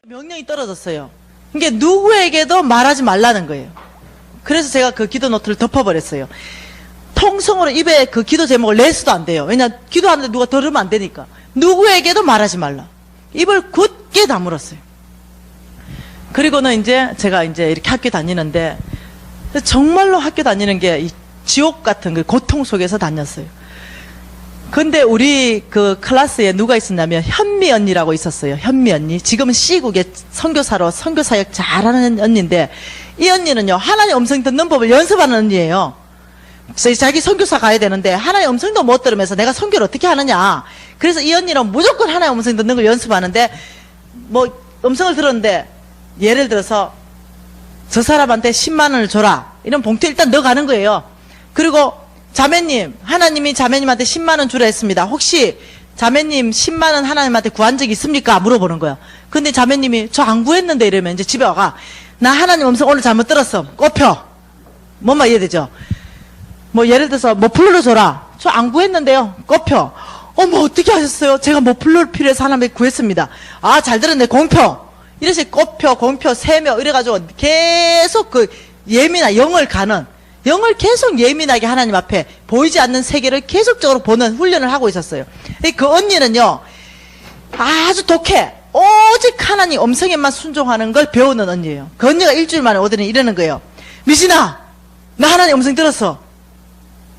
명령이 떨어졌어요. 이게 누구에게도 말하지 말라는 거예요. 그래서 제가 그 기도 노트를 덮어버렸어요. 통성으로 입에 그 기도 제목을 낼 수도 안 돼요. 왜냐, 기도하는데 누가 들으면 안 되니까. 누구에게도 말하지 말라. 입을 굳게 다물었어요. 그리고는 이제 제가 이제 이렇게 학교 다니는데, 정말로 학교 다니는 게 이 지옥 같은 그 고통 속에서 다녔어요. 근데 우리 그 클래스에 누가 있었냐면 현미 언니라고 있었어요. 현미 언니. 지금은 C국의 선교사로 선교사역 잘하는 언니인데, 이 언니는요, 하나님 음성 듣는 법을 연습하는 언니예요. 그래서 자기 선교사 가야 되는데 하나님 음성도 못 들으면서 내가 선교를 어떻게 하느냐. 그래서 이 언니는 무조건 하나님 음성 듣는 걸 연습하는데, 뭐 음성을 들었는데 예를 들어서 저 사람한테 10만 원을 줘라, 이런 봉투에 일단 넣어가는 거예요. 그리고 자매님, 하나님이 자매님한테 10만 원 주라 했습니다. 혹시 자매님 10만 원 하나님한테 구한 적 있습니까? 물어보는 거예요. 근데 자매님이 저 안 구했는데 이러면 이제 집에 와가, 나 하나님 음성 오늘 잘못 들었어. 꼽혀. 뭔 말 이해되죠? 뭐 예를 들어서 머플러를 줘라. 저 안 구했는데요. 꼽혀. 뭐 어떻게 하셨어요? 제가 머플러를 필요해서 하나님께 구했습니다. 아, 잘 들었네. 공표. 이래서 꼽혀, 공표, 세며 이래가지고 계속 그 영을 계속 예민하게 하나님 앞에 보이지 않는 세계를 계속적으로 보는 훈련을 하고 있었어요. 그 언니는요, 아주 독해. 오직 하나님 음성에만 순종하는 걸 배우는 언니예요. 그 언니가 일주일 만에 오더니 이러는 거예요. 미진아, 나 하나님 음성 들었어.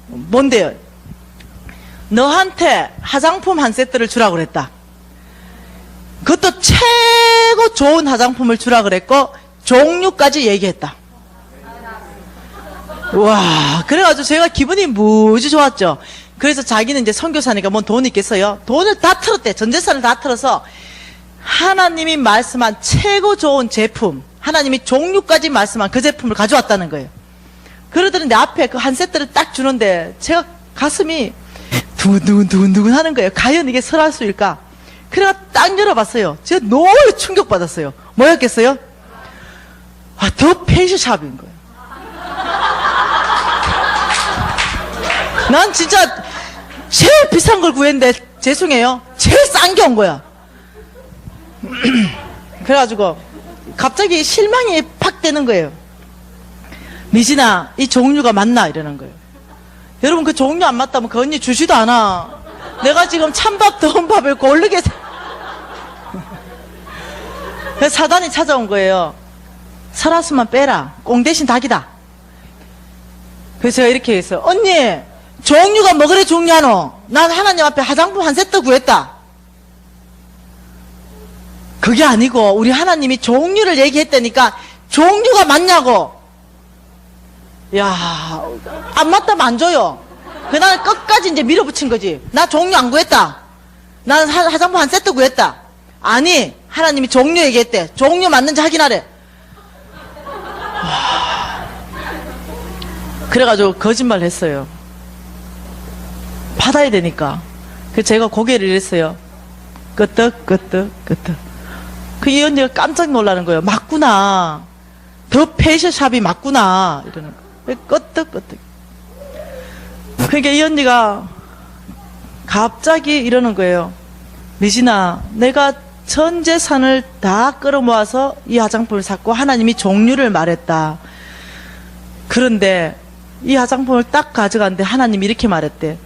뭔데요? 너한테 화장품 한 세트를 주라고 그랬다. 그것도 최고 좋은 화장품을 주라고 그랬고 종류까지 얘기했다. 와, 그래가지고 제가 기분이 무지 좋았죠. 그래서 자기는 이제 선교사니까 뭔 돈이 있겠어요? 돈을 다 틀었대. 전 재산을 다 틀어서 하나님이 말씀한 최고 좋은 제품, 하나님이 종류까지 말씀한 그 제품을 가져왔다는 거예요. 그러더니 내 앞에 그 한 세트를 딱 주는데 제가 가슴이 두근두근 하는 거예요. 과연 이게 설화수일까? 그래가 딱 열어봤어요. 제가 너무 충격받았어요. 뭐였겠어요? 더 펜시샵인 거예요. 난 진짜 제일 비싼 걸 구했는데 죄송해요, 제일 싼 게 온 거야. 그래가지고 갑자기 실망이 팍 되는 거예요. 미진아, 이 종류가 맞나? 이러는 거예요. 여러분, 그 종류 안 맞다면 그 언니 주지도 않아. 내가 지금 찬밥 더운 밥을 고르게 그래서 사단이 찾아온 거예요. 설화수만 빼라. 꽁 대신 닭이다. 그래서 제가 이렇게 했어요. 언니, 종류가 뭐 그래 중요하노? 난 하나님 앞에 화장품 한 세트 구했다. 그게 아니고 우리 하나님이 종류를 얘기했다니까 종류가 맞냐고. 야, 안 맞다면 안 줘요. 그날 끝까지 이제 밀어붙인 거지. 나 종류 안 구했다. 나는 화장품 한 세트 구했다. 아니, 하나님이 종류 얘기했대. 종류 맞는지 확인하래. 그래가지고 거짓말 했어요. 받아야 되니까. 그래서 제가 고개를 이랬어요. 끄떡. 그 이 언니가 깜짝 놀라는 거예요. 맞구나. 더 페이셜샵이 맞구나. 이러는 거예요. 끄떡. 그러니까 이 언니가 갑자기 이러는 거예요. 미진아, 내가 전 재산을 다 끌어모아서 이 화장품을 샀고 하나님이 종류를 말했다. 그런데 이 화장품을 딱 가져갔는데 하나님이 이렇게 말했대.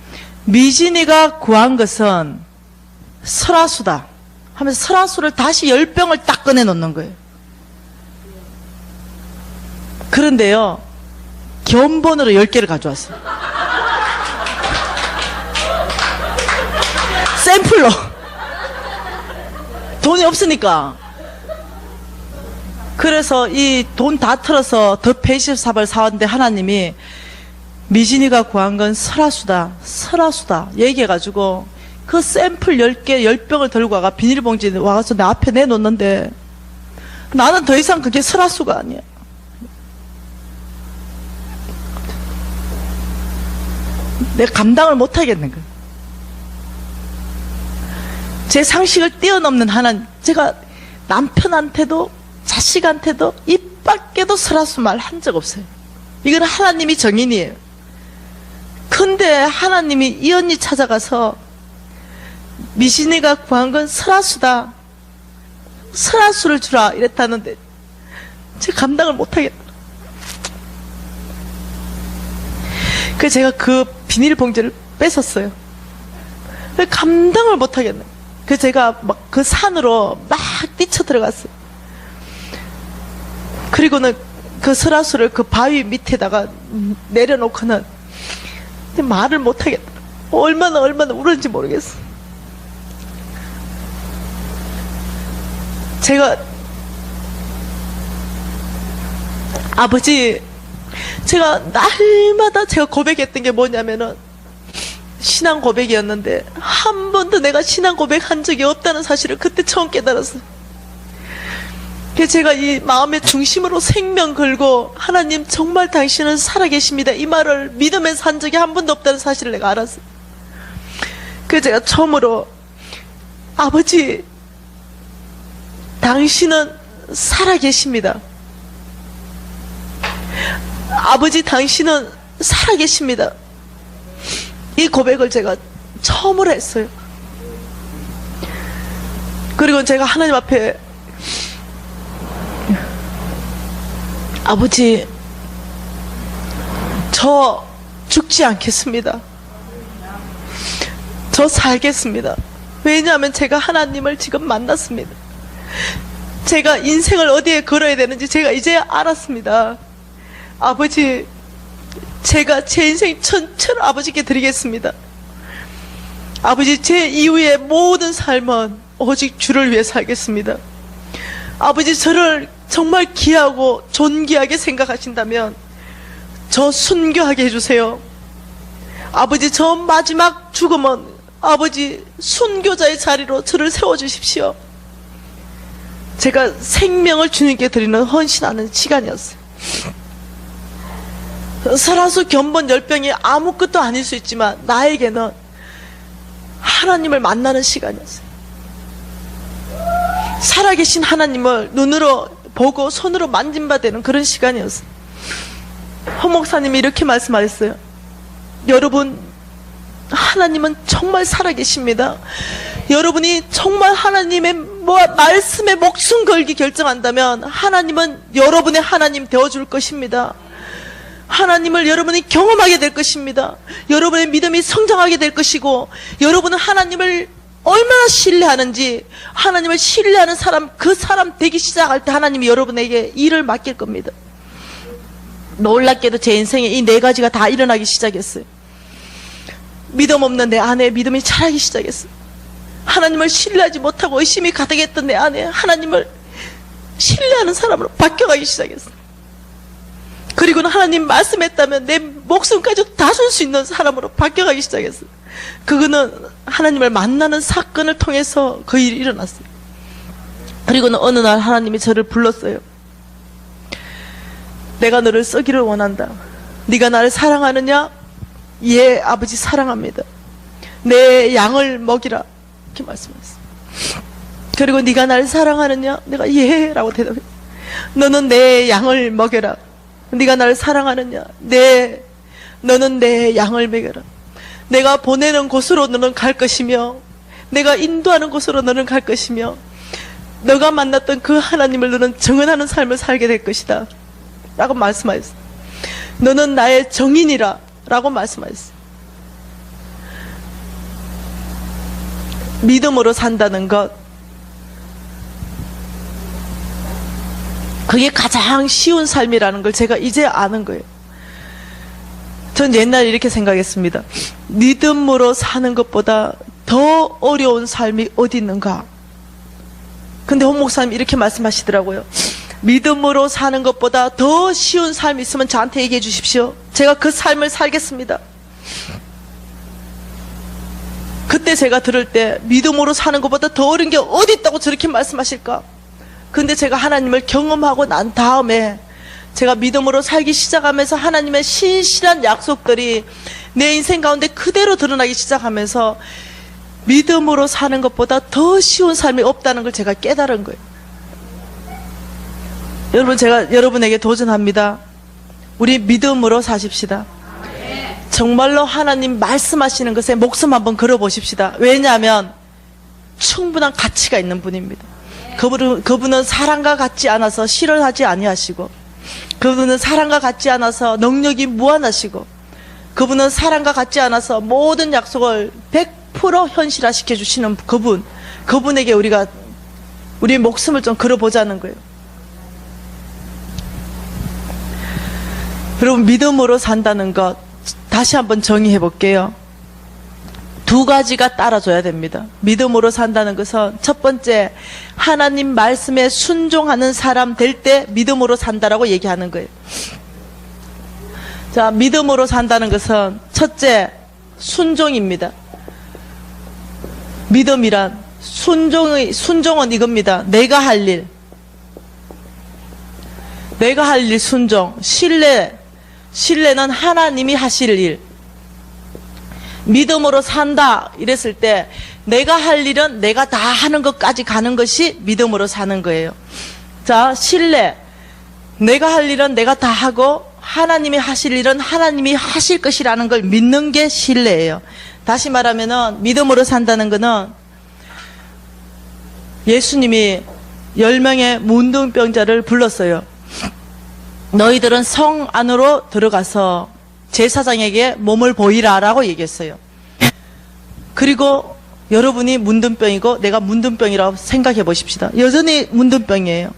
미진이가 구한 것은 설화수다 하면서 설화수를 다시 10병을 딱 꺼내 놓는 거예요. 그런데요, 견본으로 10개를 가져왔어요. 샘플로. 돈이 없으니까. 그래서 이 돈 다 털어서 더 페이셜샵을 사왔는데 하나님이 미진이가 구한 건 설화수다 얘기해가지고 그 샘플 10개, 10병을 들고 와가 비닐봉지 와서 내 앞에 내놓는데 나는 더 이상 그게 설화수가 아니야. 내가 감당을 못 하겠는 거야. 제 상식을 뛰어넘는 하나님. 제가 남편한테도 자식한테도 입 밖에도 설화수 말 한 적 없어요. 이건 하나님이 정인이에요. 근데 하나님이 이 언니 찾아가서 미신이가 구한 건 설화수다. 설화수를 주라 이랬다는데 제가 감당을 못하겠다. 그래서 제가 그 비닐봉지를 뺏었어요. 감당을 못하겠네. 그래서 제가 막 그 산으로 막 뛰쳐 들어갔어요. 그리고는 그 설화수를 그 바위 밑에다가 내려놓고는 말을 못하겠다. 얼마나 울었는지 모르겠어. 제가 아버지, 제가 날마다 제가 고백했던 게 뭐냐면은 신앙 고백이었는데 한 번도 내가 신앙 고백한 적이 없다는 사실을 그때 처음 깨달았어요. 그래서 제가 이 마음의 중심으로 생명 걸고 하나님 정말 당신은 살아계십니다 이 말을 믿으면서 한 적이 한 번도 없다는 사실을 내가 알았어요. 그래서 제가 처음으로 아버지, 당신은 살아계십니다. 아버지, 당신은 살아계십니다. 이 고백을 제가 처음으로 했어요. 그리고 제가 하나님 앞에 아버지, 저 죽지 않겠습니다. 저 살겠습니다. 왜냐하면 제가 하나님을 지금 만났습니다. 제가 인생을 어디에 걸어야 되는지 제가 이제 알았습니다. 아버지, 제가 제 인생 전체를 아버지께 드리겠습니다. 아버지, 제 이후의 모든 삶은 오직 주를 위해 살겠습니다. 아버지, 저를 정말 귀하고 존귀하게 생각하신다면 저 순교하게 해주세요. 아버지, 저 마지막 죽음은 아버지 순교자의 자리로 저를 세워주십시오. 제가 생명을 주님께 드리는 헌신하는 시간이었어요. 설화수 견본 열병이 아무것도 아닐 수 있지만 나에게는 하나님을 만나는 시간이었어요. 살아계신 하나님을 눈으로 보고 손으로 만진바되는 그런 시간이었어요. 허 목사님이 이렇게 말씀하셨어요. 여러분, 하나님은 정말 살아계십니다. 여러분이 정말 하나님의 말씀에 목숨 걸기 결정한다면 하나님은 여러분의 하나님 되어줄 것입니다. 하나님을 여러분이 경험하게 될 것입니다. 여러분의 믿음이 성장하게 될 것이고, 여러분은 하나님을 얼마나 신뢰하는지, 하나님을 신뢰하는 사람, 그 사람 되기 시작할 때 하나님이 여러분에게 일을 맡길 겁니다. 놀랍게도 제 인생에 이 네 가지가 다 일어나기 시작했어요. 믿음 없는 내 안에 믿음이 자라기 시작했어요. 하나님을 신뢰하지 못하고 의심이 가득했던 내 안에 하나님을 신뢰하는 사람으로 바뀌어가기 시작했어요. 그리고는 하나님 말씀했다면 내 목숨까지 다 줄 수 있는 사람으로 바뀌어가기 시작했어요. 그거는 하나님을 만나는 사건을 통해서 그 일이 일어났어요. 그리고는 어느 날 하나님이 저를 불렀어요. 내가 너를 쓰기를 원한다. 네가 나를 사랑하느냐? 예, 아버지 사랑합니다. 내 양을 먹이라. 이렇게 말씀하셨어요. 그리고 네가 나를 사랑하느냐? 내가 예 라고 대답했어요. 너는 내 양을 먹여라. 네가 나를 사랑하느냐? 네, 너는 내 양을 먹여라. 내가 보내는 곳으로 너는 갈 것이며, 내가 인도하는 곳으로 너는 갈 것이며, 너가 만났던 그 하나님을 너는 정언하는 삶을 살게 될 것이다 라고 말씀하셨어요. 너는 나의 정인이라 라고 말씀하셨어요. 믿음으로 산다는 것, 그게 가장 쉬운 삶이라는 걸 제가 이제 아는 거예요. 전 옛날에 이렇게 생각했습니다. 믿음으로 사는 것보다 더 어려운 삶이 어디 있는가? 근데 홍 목사님 이렇게 말씀하시더라고요. 믿음으로 사는 것보다 더 쉬운 삶이 있으면 저한테 얘기해 주십시오. 제가 그 삶을 살겠습니다. 그때 제가 들을 때 믿음으로 사는 것보다 더 어려운 게 어디 있다고 저렇게 말씀하실까? 근데 제가 하나님을 경험하고 난 다음에 제가 믿음으로 살기 시작하면서 하나님의 신실한 약속들이 내 인생 가운데 그대로 드러나기 시작하면서 믿음으로 사는 것보다 더 쉬운 삶이 없다는 걸 제가 깨달은 거예요. 여러분, 제가 여러분에게 도전합니다. 우리 믿음으로 사십시다. 정말로 하나님 말씀하시는 것에 목숨 한번 걸어보십시다. 왜냐하면 충분한 가치가 있는 분입니다. 그분은 사랑과 같지 않아서 실현하지 아니하시고, 그분은 사랑과 같지 않아서 능력이 무한하시고, 그분은 사랑과 같지 않아서 모든 약속을 100% 현실화시켜 주시는 그분에게 우리가 우리의 목숨을 좀 걸어보자는 거예요. 여러분, 믿음으로 산다는 것 다시 한번 정의해 볼게요. 두 가지가 따라줘야 됩니다. 믿음으로 산다는 것은 첫 번째, 하나님 말씀에 순종하는 사람 될 때 믿음으로 산다라고 얘기하는 거예요. 자, 믿음으로 산다는 것은 첫째, 순종입니다. 믿음이란 순종은 이겁니다. 내가 할 일 순종. 신뢰는 하나님이 하실 일. 믿음으로 산다 이랬을 때 내가 할 일은 내가 다 하는 것까지 가는 것이 믿음으로 사는 거예요. 자, 신뢰. 내가 할 일은 내가 다 하고 하나님이 하실 일은 하나님이 하실 것이라는 걸 믿는 게 신뢰예요. 다시 말하면은 믿음으로 산다는 거는 예수님이 10명의 문둥병자를 불렀어요. 너희들은 성 안으로 들어가서 제사장에게 몸을 보이라 라고 얘기했어요. 그리고 여러분이 문둥병이고 내가 문둥병이라고 생각해 보십시다. 여전히 문둥병이에요.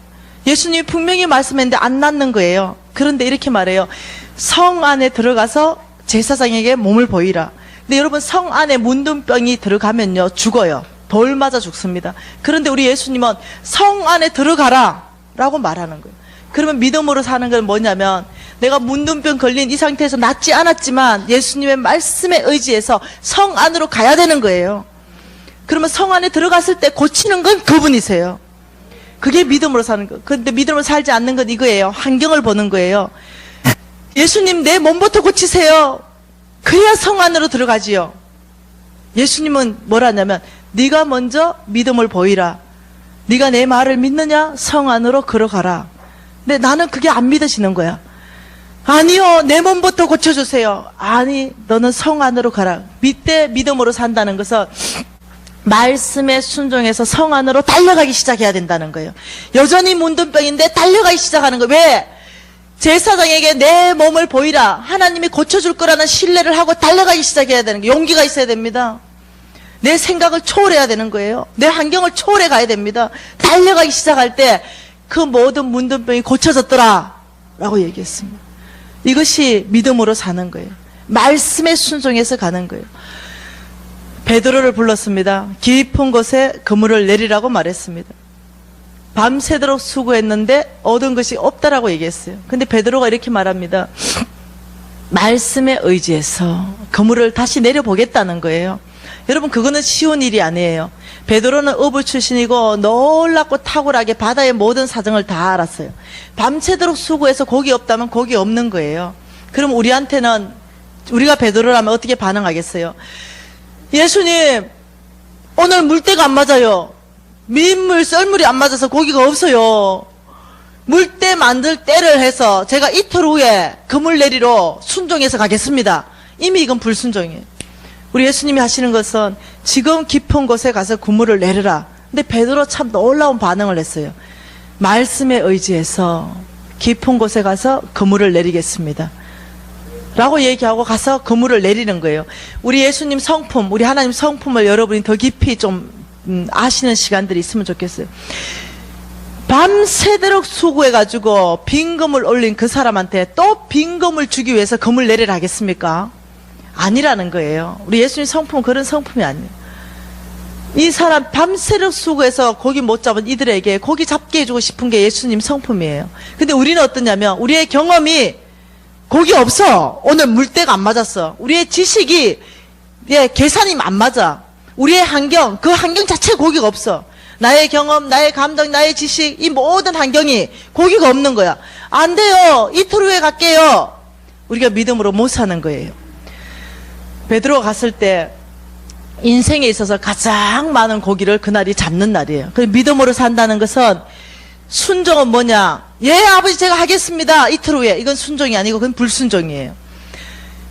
예수님이 분명히 말씀했는데 안 낫는 거예요. 그런데 이렇게 말해요. 성 안에 들어가서 제사장에게 몸을 보이라. 근데 여러분, 성 안에 문둥병이 들어가면요 죽어요. 돌 맞아 죽습니다. 그런데 우리 예수님은 성 안에 들어가라 라고 말하는 거예요. 그러면 믿음으로 사는 건 뭐냐면, 내가 문둥병 걸린 이 상태에서 낫지 않았지만 예수님의 말씀에 의지해서 성 안으로 가야 되는 거예요. 그러면 성 안에 들어갔을 때 고치는 건 그분이세요. 그게 믿음으로 사는 거. 그런데 믿음으로 살지 않는 건 이거예요. 환경을 보는 거예요. 예수님, 내 몸부터 고치세요. 그래야 성 안으로 들어가지요. 예수님은 뭐라냐면, 네가 먼저 믿음을 보이라. 네가 내 말을 믿느냐? 성 안으로 걸어가라. 근데 나는 그게 안 믿으시는 거야. 아니요, 내 몸부터 고쳐주세요. 아니, 너는 성 안으로 가라. 밑에 믿음으로 산다는 것은 말씀에 순종해서 성 안으로 달려가기 시작해야 된다는 거예요. 여전히 문둥병인데 달려가기 시작하는 거예요. 왜? 제사장에게 내 몸을 보이라. 하나님이 고쳐줄 거라는 신뢰를 하고 달려가기 시작해야 되는 거예요. 용기가 있어야 됩니다. 내 생각을 초월해야 되는 거예요. 내 환경을 초월해 가야 됩니다. 달려가기 시작할 때 그 모든 문둥병이 고쳐졌더라 라고 얘기했습니다. 이것이 믿음으로 사는 거예요. 말씀에 순종해서 가는 거예요. 베드로를 불렀습니다. 깊은 곳에 그물을 내리라고 말했습니다. 밤새도록 수고했는데 얻은 것이 없다라고 얘기했어요. 근데 베드로가 이렇게 말합니다. 말씀에 의지해서 그물을 다시 내려보겠다는 거예요. 여러분, 그거는 쉬운 일이 아니에요. 베드로는 어부 출신이고 놀랍고 탁월하게 바다의 모든 사정을 다 알았어요. 밤새도록 수고해서 고기 없다면 고기 없는 거예요. 그럼 우리한테는, 우리가 베드로라면 어떻게 반응하겠어요? 예수님, 오늘 물때가 안 맞아요. 민물, 썰물이 안 맞아서 고기가 없어요. 물때 만들 때를 해서 제가 이틀 후에 그물 내리러 순종해서 가겠습니다. 이미 이건 불순종이에요. 우리 예수님이 하시는 것은 지금 깊은 곳에 가서 그물을 내려라. 근데 베드로 참 놀라운 반응을 했어요. 말씀에 의지해서 깊은 곳에 가서 그물을 내리겠습니다 라고 얘기하고 가서 그물을 내리는 거예요. 우리 예수님 성품, 우리 하나님 성품을 여러분이 더 깊이 좀 아시는 시간들이 있으면 좋겠어요. 밤새도록 수고해가지고 빈금을 올린 그 사람한테 또 빈금을 주기 위해서 그물 내리라 하겠습니까? 아니라는 거예요. 우리 예수님 성품은 그런 성품이 아니에요. 이 사람 밤새도록 수고해서 고기 못 잡은 이들에게 고기 잡게 해주고 싶은 게 예수님 성품이에요. 근데 우리는 어떠냐면, 우리의 경험이 고기 없어. 오늘 물때가 안 맞았어. 우리의 지식이, 계산이 안 맞아. 우리의 환경, 그 환경 자체에 고기가 없어. 나의 경험, 나의 감정, 나의 지식, 이 모든 환경이 고기가 없는 거야. 안 돼요. 이틀 후에 갈게요. 우리가 믿음으로 못 사는 거예요. 베드로가 갔을 때 인생에 있어서 가장 많은 고기를 그날이 잡는 날이에요. 그 믿음으로 산다는 것은, 순종은 뭐냐? 예, 아버지 제가 하겠습니다. 이틀 후에. 이건 순종이 아니고 그건 불순종이에요.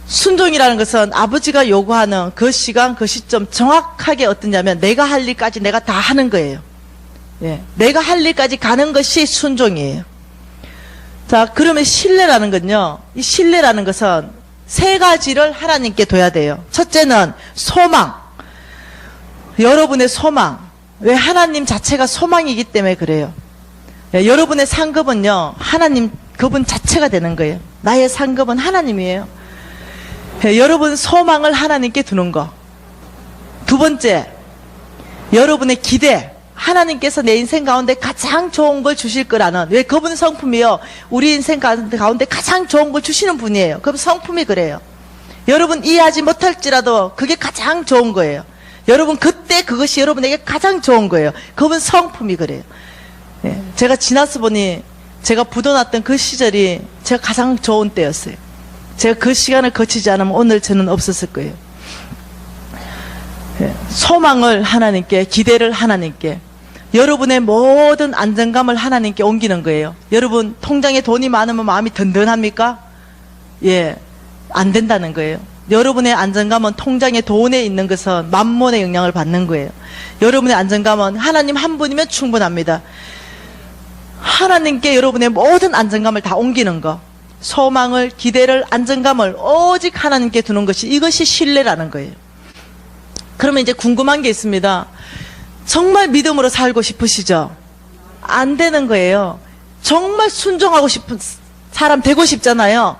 순종이라는 것은 아버지가 요구하는 그 시간, 그 시점 정확하게 어떠냐면 내가 할 일까지 내가 다 하는 거예요. 예. 내가 할 일까지 가는 것이 순종이에요. 자, 그러면 신뢰라는 건요. 이 신뢰라는 것은 세 가지를 하나님께 둬야 돼요. 첫째는 소망. 여러분의 소망. 왜? 하나님 자체가 소망이기 때문에 그래요. 예, 여러분의 상급은요, 하나님 그분 자체가 되는 거예요. 나의 상급은 하나님이에요. 예, 여러분 소망을 하나님께 두는 거. 두 번째, 여러분의 기대. 하나님께서 내 인생 가운데 가장 좋은 걸 주실 거라는, 왜? 그분은 성품이요. 우리 인생 가운데 가장 좋은 걸 주시는 분이에요. 그럼 성품이 그래요. 여러분 이해하지 못할지라도 그게 가장 좋은 거예요. 여러분 그때 그것이 여러분에게 가장 좋은 거예요. 그분 성품이 그래요. 예, 제가 지나서 보니 제가 부도났던 그 시절이 제가 가장 좋은 때였어요. 제가 그 시간을 거치지 않으면 오늘 저는 없었을 거예요. 예, 소망을 하나님께, 기대를 하나님께, 여러분의 모든 안정감을 하나님께 옮기는 거예요. 여러분 통장에 돈이 많으면 마음이 든든합니까? 예, 안 된다는 거예요. 여러분의 안정감은 통장에 돈에 있는 것은 만몬의 영향을 받는 거예요. 여러분의 안정감은 하나님 한 분이면 충분합니다. 하나님께 여러분의 모든 안정감을 다 옮기는 거, 소망을, 기대를, 안정감을 오직 하나님께 두는 것이, 이것이 신뢰라는 거예요. 그러면 이제 궁금한 게 있습니다. 정말 믿음으로 살고 싶으시죠? 안 되는 거예요. 정말 순종하고 싶은 사람 되고 싶잖아요.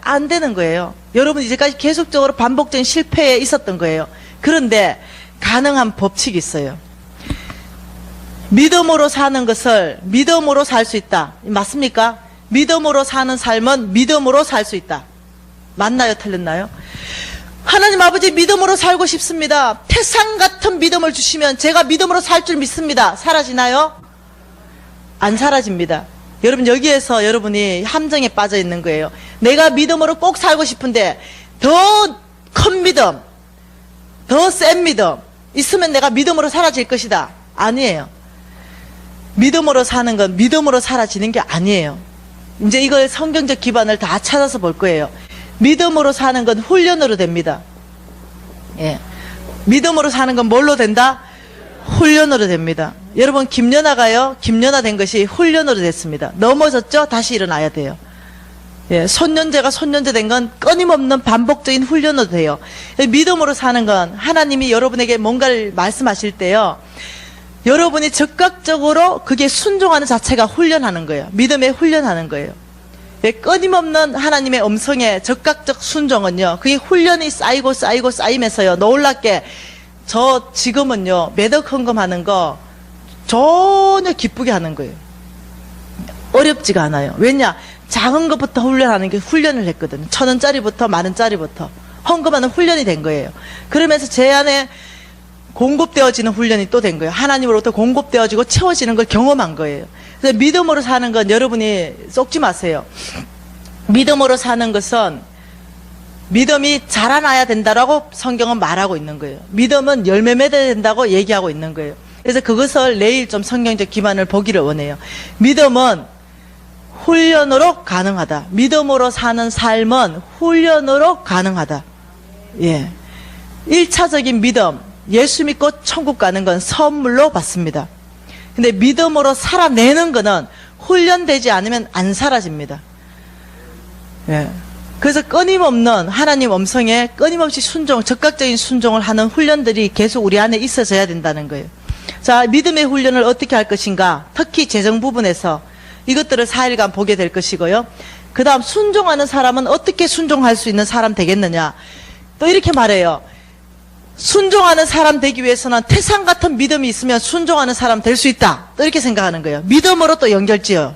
안 되는 거예요. 여러분 이제까지 계속적으로 반복적인 실패에 있었던 거예요. 그런데 가능한 법칙이 있어요. 믿음으로 사는 것을 믿음으로 살 수 있다. 맞습니까? 믿음으로 사는 삶은 믿음으로 살 수 있다. 맞나요? 틀렸나요? 하나님 아버지 믿음으로 살고 싶습니다. 태산 같은 믿음을 주시면 제가 믿음으로 살 줄 믿습니다. 사라지나요? 안 사라집니다. 여러분 여기에서 여러분이 함정에 빠져 있는 거예요. 내가 믿음으로 꼭 살고 싶은데 더 큰 믿음, 더 센 믿음 있으면 내가 믿음으로 사라질 것이다. 아니에요. 믿음으로 사는 건 믿음으로 사라지는 게 아니에요. 이제 이걸 성경적 기반을 다 찾아서 볼 거예요. 믿음으로 사는 건 훈련으로 됩니다. 예. 믿음으로 사는 건 뭘로 된다? 훈련으로 됩니다. 여러분 김연아가요, 김연아 된 것이 훈련으로 됐습니다. 넘어졌죠? 다시 일어나야 돼요. 예. 손년제가 손년제 된 건 끊임없는 반복적인 훈련으로 돼요. 믿음으로 사는 건 하나님이 여러분에게 뭔가를 말씀하실 때요, 여러분이 즉각적으로 그게 순종하는 자체가 훈련하는 거예요. 믿음에 훈련하는 거예요. 예, 끊임없는 하나님의 음성에 적극적 순종은요, 그게 훈련이 쌓이고 쌓이고 쌓이면서요, 놀랍게 저 지금은요 매덕 헌금하는 거 전혀 기쁘게 하는 거예요. 어렵지가 않아요. 왜냐? 작은 것부터 훈련하는 게 훈련을 했거든요. 1,000원짜리부터 10,000원짜리부터 헌금하는 훈련이 된 거예요. 그러면서 제 안에 공급되어지는 훈련이 또 된 거예요. 하나님으로부터 공급되어지고 채워지는 걸 경험한 거예요. 그래서 믿음으로 사는 건 여러분이 쏙지 마세요. 믿음으로 사는 것은 믿음이 자라나야 된다라고 성경은 말하고 있는 거예요. 믿음은 열매 맺어야 된다고 얘기하고 있는 거예요. 그래서 그것을 내일 좀 성경적 기반을 보기를 원해요. 믿음은 훈련으로 가능하다. 믿음으로 사는 삶은 훈련으로 가능하다. 예. 1차적인 믿음, 예수 믿고 천국 가는 건 선물로 받습니다. 근데 믿음으로 살아내는 거는 훈련되지 않으면 안 사라집니다. 예. 그래서 끊임없는 하나님 음성에 끊임없이 순종, 적극적인 순종을 하는 훈련들이 계속 우리 안에 있어져야 된다는 거예요. 자, 믿음의 훈련을 어떻게 할 것인가? 특히 재정 부분에서 이것들을 4일간 보게 될 것이고요. 그 다음 순종하는 사람은 어떻게 순종할 수 있는 사람 되겠느냐? 또 이렇게 말해요. 순종하는 사람 되기 위해서는 태산 같은 믿음이 있으면 순종하는 사람 될 수 있다. 또 이렇게 생각하는 거예요. 믿음으로 또 연결지어요.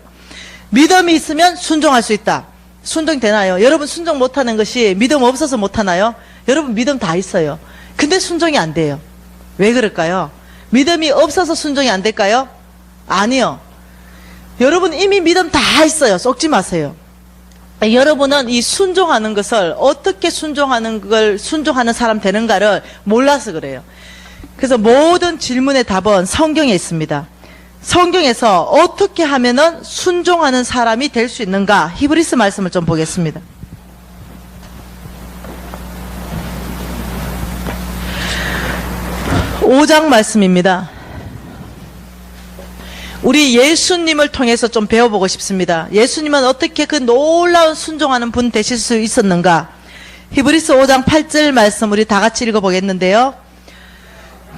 믿음이 있으면 순종할 수 있다. 순종 되나요? 여러분 순종 못하는 것이 믿음 없어서 못하나요? 여러분 믿음 다 있어요. 근데 순종이 안 돼요. 왜 그럴까요? 믿음이 없어서 순종이 안 될까요? 아니요. 여러분 이미 믿음 다 있어요. 쏙지 마세요. 여러분은 이 순종하는 것을 어떻게 순종하는 사람 되는가를 몰라서 그래요. 그래서 모든 질문의 답은 성경에 있습니다. 성경에서 어떻게 하면은 순종하는 사람이 될 수 있는가? 히브리서 말씀을 좀 보겠습니다. (5장) 말씀입니다. 우리 예수님을 통해서 좀 배워보고 싶습니다. 예수님은 어떻게 그 놀라운 순종하는 분 되실 수 있었는가? 히브리서 5장 8절 말씀 우리 다 같이 읽어보겠는데요.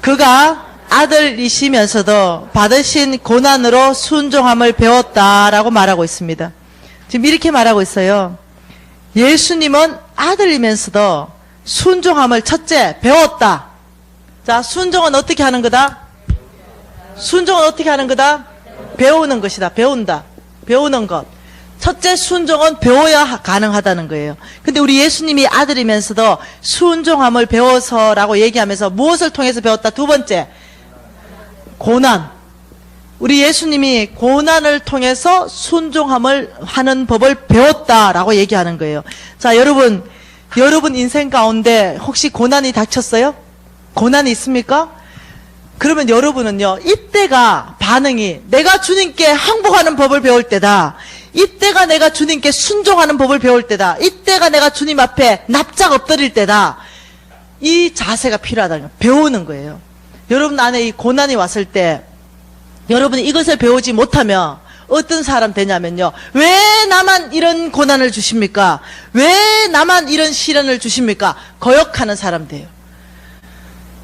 그가 아들이시면서도 받으신 고난으로 순종함을 배웠다라고 말하고 있습니다. 지금 이렇게 말하고 있어요. 예수님은 아들이면서도 순종함을 첫째 배웠다. 자, 순종은 어떻게 하는 거다? 순종은 어떻게 하는 거다? 배우는 것이다. 배운다. 배우는 것. 첫째 순종은 배워야 가능하다는 거예요. 근데 우리 예수님이 아들이면서도 순종함을 배워서라고 얘기하면서 무엇을 통해서 배웠다? 두 번째, 고난. 우리 예수님이 고난을 통해서 순종함을 하는 법을 배웠다라고 얘기하는 거예요. 자, 여러분 인생 가운데 혹시 고난이 닥쳤어요? 고난이 있습니까? 그러면 여러분은요, 이때가 반응이 내가 주님께 항복하는 법을 배울 때다. 이때가 내가 주님께 순종하는 법을 배울 때다. 이때가 내가 주님 앞에 납작 엎드릴 때다. 이 자세가 필요하다는 거예요. 배우는 거예요. 여러분 안에 이 고난이 왔을 때 여러분이 이것을 배우지 못하면 어떤 사람 되냐면요, 왜 나만 이런 고난을 주십니까? 왜 나만 이런 시련을 주십니까? 거역하는 사람 돼요.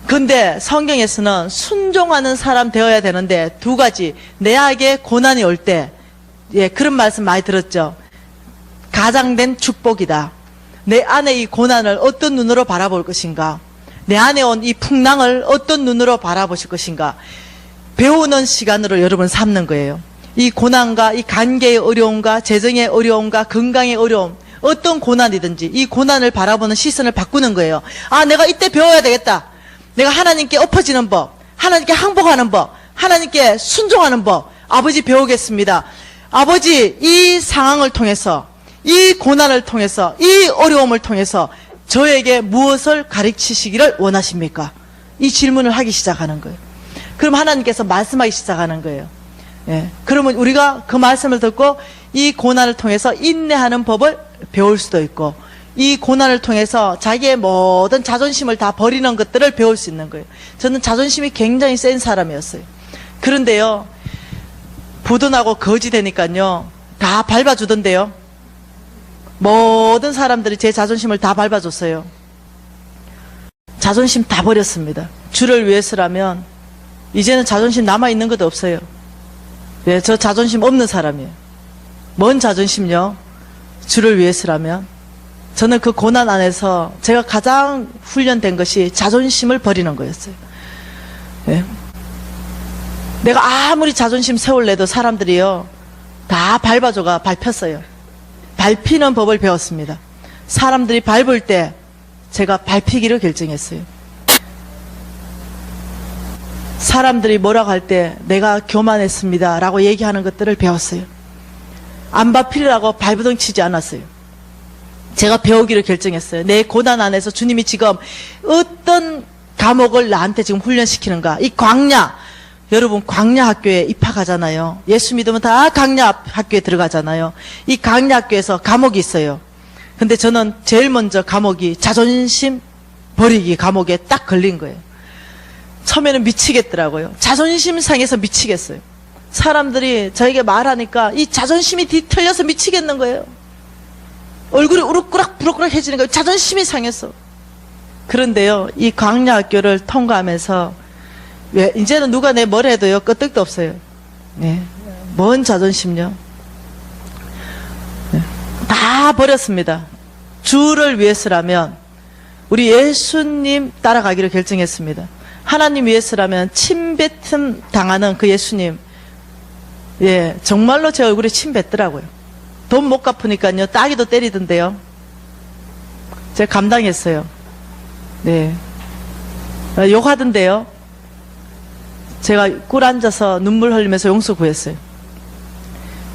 근데 성경에서는 순종하는 사람 되어야 되는데 두 가지, 내에게 고난이 올 때, 예, 그런 말씀 많이 들었죠. 가장된 축복이다. 내 안에 이 고난을 어떤 눈으로 바라볼 것인가? 내 안에 온 이 풍랑을 어떤 눈으로 바라보실 것인가? 배우는 시간으로 여러분 삼는 거예요. 이 고난과 이 관계의 어려움과 재정의 어려움과 건강의 어려움, 어떤 고난이든지 이 고난을 바라보는 시선을 바꾸는 거예요. 아, 내가 이때 배워야 되겠다. 내가 하나님께 엎어지는 법, 하나님께 항복하는 법, 하나님께 순종하는 법, 아버지 배우겠습니다. 아버지, 이 상황을 통해서, 이 고난을 통해서, 이 어려움을 통해서 저에게 무엇을 가르치시기를 원하십니까? 이 질문을 하기 시작하는 거예요. 그럼 하나님께서 말씀하기 시작하는 거예요. 예. 그러면 우리가 그 말씀을 듣고 이 고난을 통해서 인내하는 법을 배울 수도 있고, 이 고난을 통해서 자기의 모든 자존심을 다 버리는 것들을 배울 수 있는 거예요. 저는 자존심이 굉장히 센 사람이었어요. 그런데요, 부도나고 거지 되니까요, 다 밟아주던데요. 모든 사람들이 제 자존심을 다 밟아줬어요. 자존심 다 버렸습니다. 주를 위해서라면 이제는 자존심 남아있는 것도 없어요. 예, 저 자존심 없는 사람이에요. 뭔 자존심요? 주를 위해서라면. 저는 그 고난 안에서 제가 가장 훈련된 것이 자존심을 버리는 거였어요. 예. 내가 아무리 자존심 세울래도 사람들이요, 다 밟아줘가 밟혔어요. 밟히는 법을 배웠습니다. 사람들이 밟을 때 제가 밟히기를 결정했어요. 사람들이 뭐라고 할 때 내가 교만했습니다 라고 얘기하는 것들을 배웠어요. 안 밟히려고 발버둥 치지 않았어요. 제가 배우기를 결정했어요. 내 고난 안에서 주님이 지금 어떤 과목을 나한테 지금 훈련시키는가. 이 광야, 여러분 광야 학교에 입학하잖아요. 예수 믿으면 다 광야 학교에 들어가잖아요. 이 광야 학교에서 과목이 있어요. 근데 저는 제일 먼저 과목이 자존심 버리기 과목에 딱 걸린 거예요. 처음에는 미치겠더라고요. 자존심 상해서 미치겠어요. 사람들이 저에게 말하니까 이 자존심이 뒤틀려서 미치겠는 거예요. 얼굴이 우럭꾸락부럭꾸락해지는 거예요. 자존심이 상해서. 그런데요, 이 광야학교를 통과하면서 왜 이제는 누가 내 뭘 해도요 끄떡도 없어요. 네. 뭔 자존심요? 네. 다 버렸습니다. 주를 위해서라면 우리 예수님 따라가기를 결정했습니다. 하나님 위해서라면 침뱉음 당하는 그 예수님, 예, 정말로 제 얼굴에 침 뱉더라고요. 돈 못 갚으니까요 따기도 때리던데요. 제가 감당했어요. 네, 욕하던데요. 제가 꿀 앉아서 눈물 흘리면서 용서 구했어요.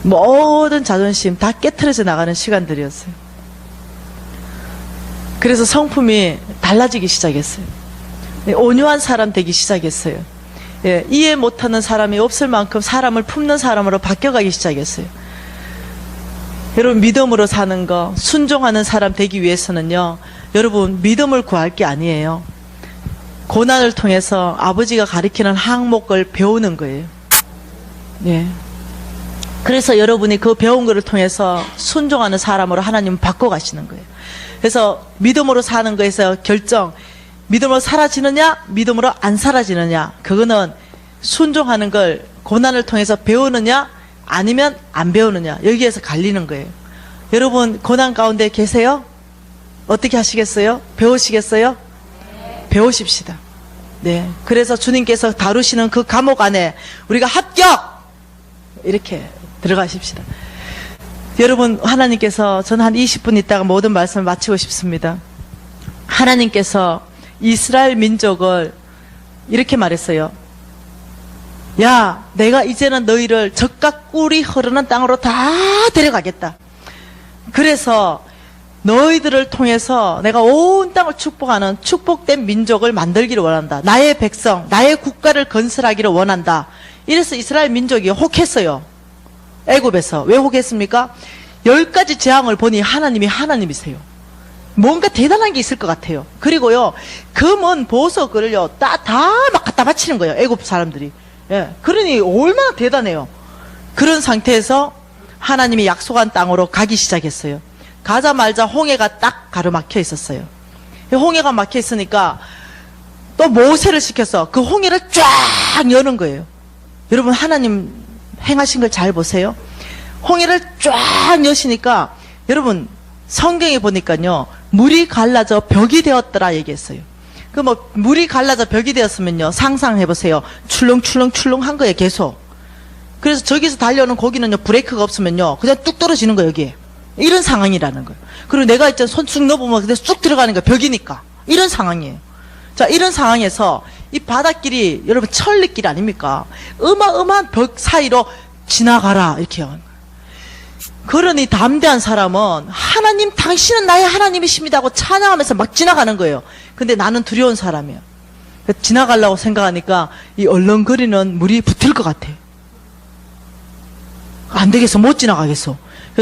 모든 자존심 다 깨트려져 나가는 시간들이었어요. 그래서 성품이 달라지기 시작했어요. 네, 온유한 사람 되기 시작했어요. 예, 이해 못하는 사람이 없을 만큼 사람을 품는 사람으로 바뀌어가기 시작했어요. 여러분, 믿음으로 사는 거, 순종하는 사람 되기 위해서는요, 여러분 믿음을 구할 게 아니에요. 고난을 통해서 아버지가 가리키는 항목을 배우는 거예요. 예. 그래서 여러분이 그 배운 것을 통해서 순종하는 사람으로 하나님은 바꿔가시는 거예요. 그래서 믿음으로 사는 거에서 결정, 믿음으로 사라지느냐, 믿음으로 안 사라지느냐, 그거는 순종하는 걸 고난을 통해서 배우느냐, 아니면 안 배우느냐, 여기에서 갈리는 거예요. 여러분, 고난 가운데 계세요? 어떻게 하시겠어요? 배우시겠어요? 배우십시다. 네. 그래서 주님께서 다루시는 그 감옥 안에 우리가 합격! 이렇게 들어가십시다. 여러분, 하나님께서, 저는 한 20분 있다가 모든 말씀을 마치고 싶습니다. 하나님께서 이스라엘 민족을 이렇게 말했어요. 야, 내가 이제는 너희를 젖과 꿀이 흐르는 땅으로 다 데려가겠다. 그래서 너희들을 통해서 내가 온 땅을 축복하는 축복된 민족을 만들기를 원한다. 나의 백성, 나의 국가를 건설하기를 원한다. 이래서 이스라엘 민족이 혹했어요. 애굽에서. 왜 혹했습니까? 10가지 재앙을 보니 하나님이 하나님이세요. 뭔가 대단한 게 있을 것 같아요. 그리고요, 금은 보석을요, 다 막 갖다 바치는 거예요. 애굽 사람들이. 예. 그러니 얼마나 대단해요. 그런 상태에서 하나님이 약속한 땅으로 가기 시작했어요. 가자마자 홍해가 딱 가로막혀 있었어요. 홍해가 막혀 있으니까 또 모세를 시켜서 그 홍해를 쫙 여는 거예요. 여러분, 하나님 행하신 걸 잘 보세요. 홍해를 쫙 여시니까 여러분, 성경에 보니까요, 물이 갈라져 벽이 되었더라 얘기했어요. 그 뭐 물이 갈라져 벽이 되었으면요, 상상해 보세요. 출렁출렁출렁 한 거예요, 계속. 그래서 저기서 달려오는 고기는요, 브레이크가 없으면요, 그냥 뚝 떨어지는 거예요, 여기에. 이런 상황이라는 거예요. 그리고 내가 있잖아, 손 쑥 넣어보면 그대로 쑥 들어가는 거예요, 벽이니까. 이런 상황이에요. 자, 이런 상황에서 이 바닷길이 여러분 천리길 아닙니까? 어마어마한 벽 사이로 지나가라 이렇게 하는 거예요. 그러니 담대한 사람은 하나님, 당신은 나의 하나님이십니다 하고 찬양하면서 막 지나가는 거예요. 근데 나는 두려운 사람이에요. 지나가려고 생각하니까 이 얼렁거리는 물이 붙을 것 같아. 안 되겠어, 못 지나가겠어.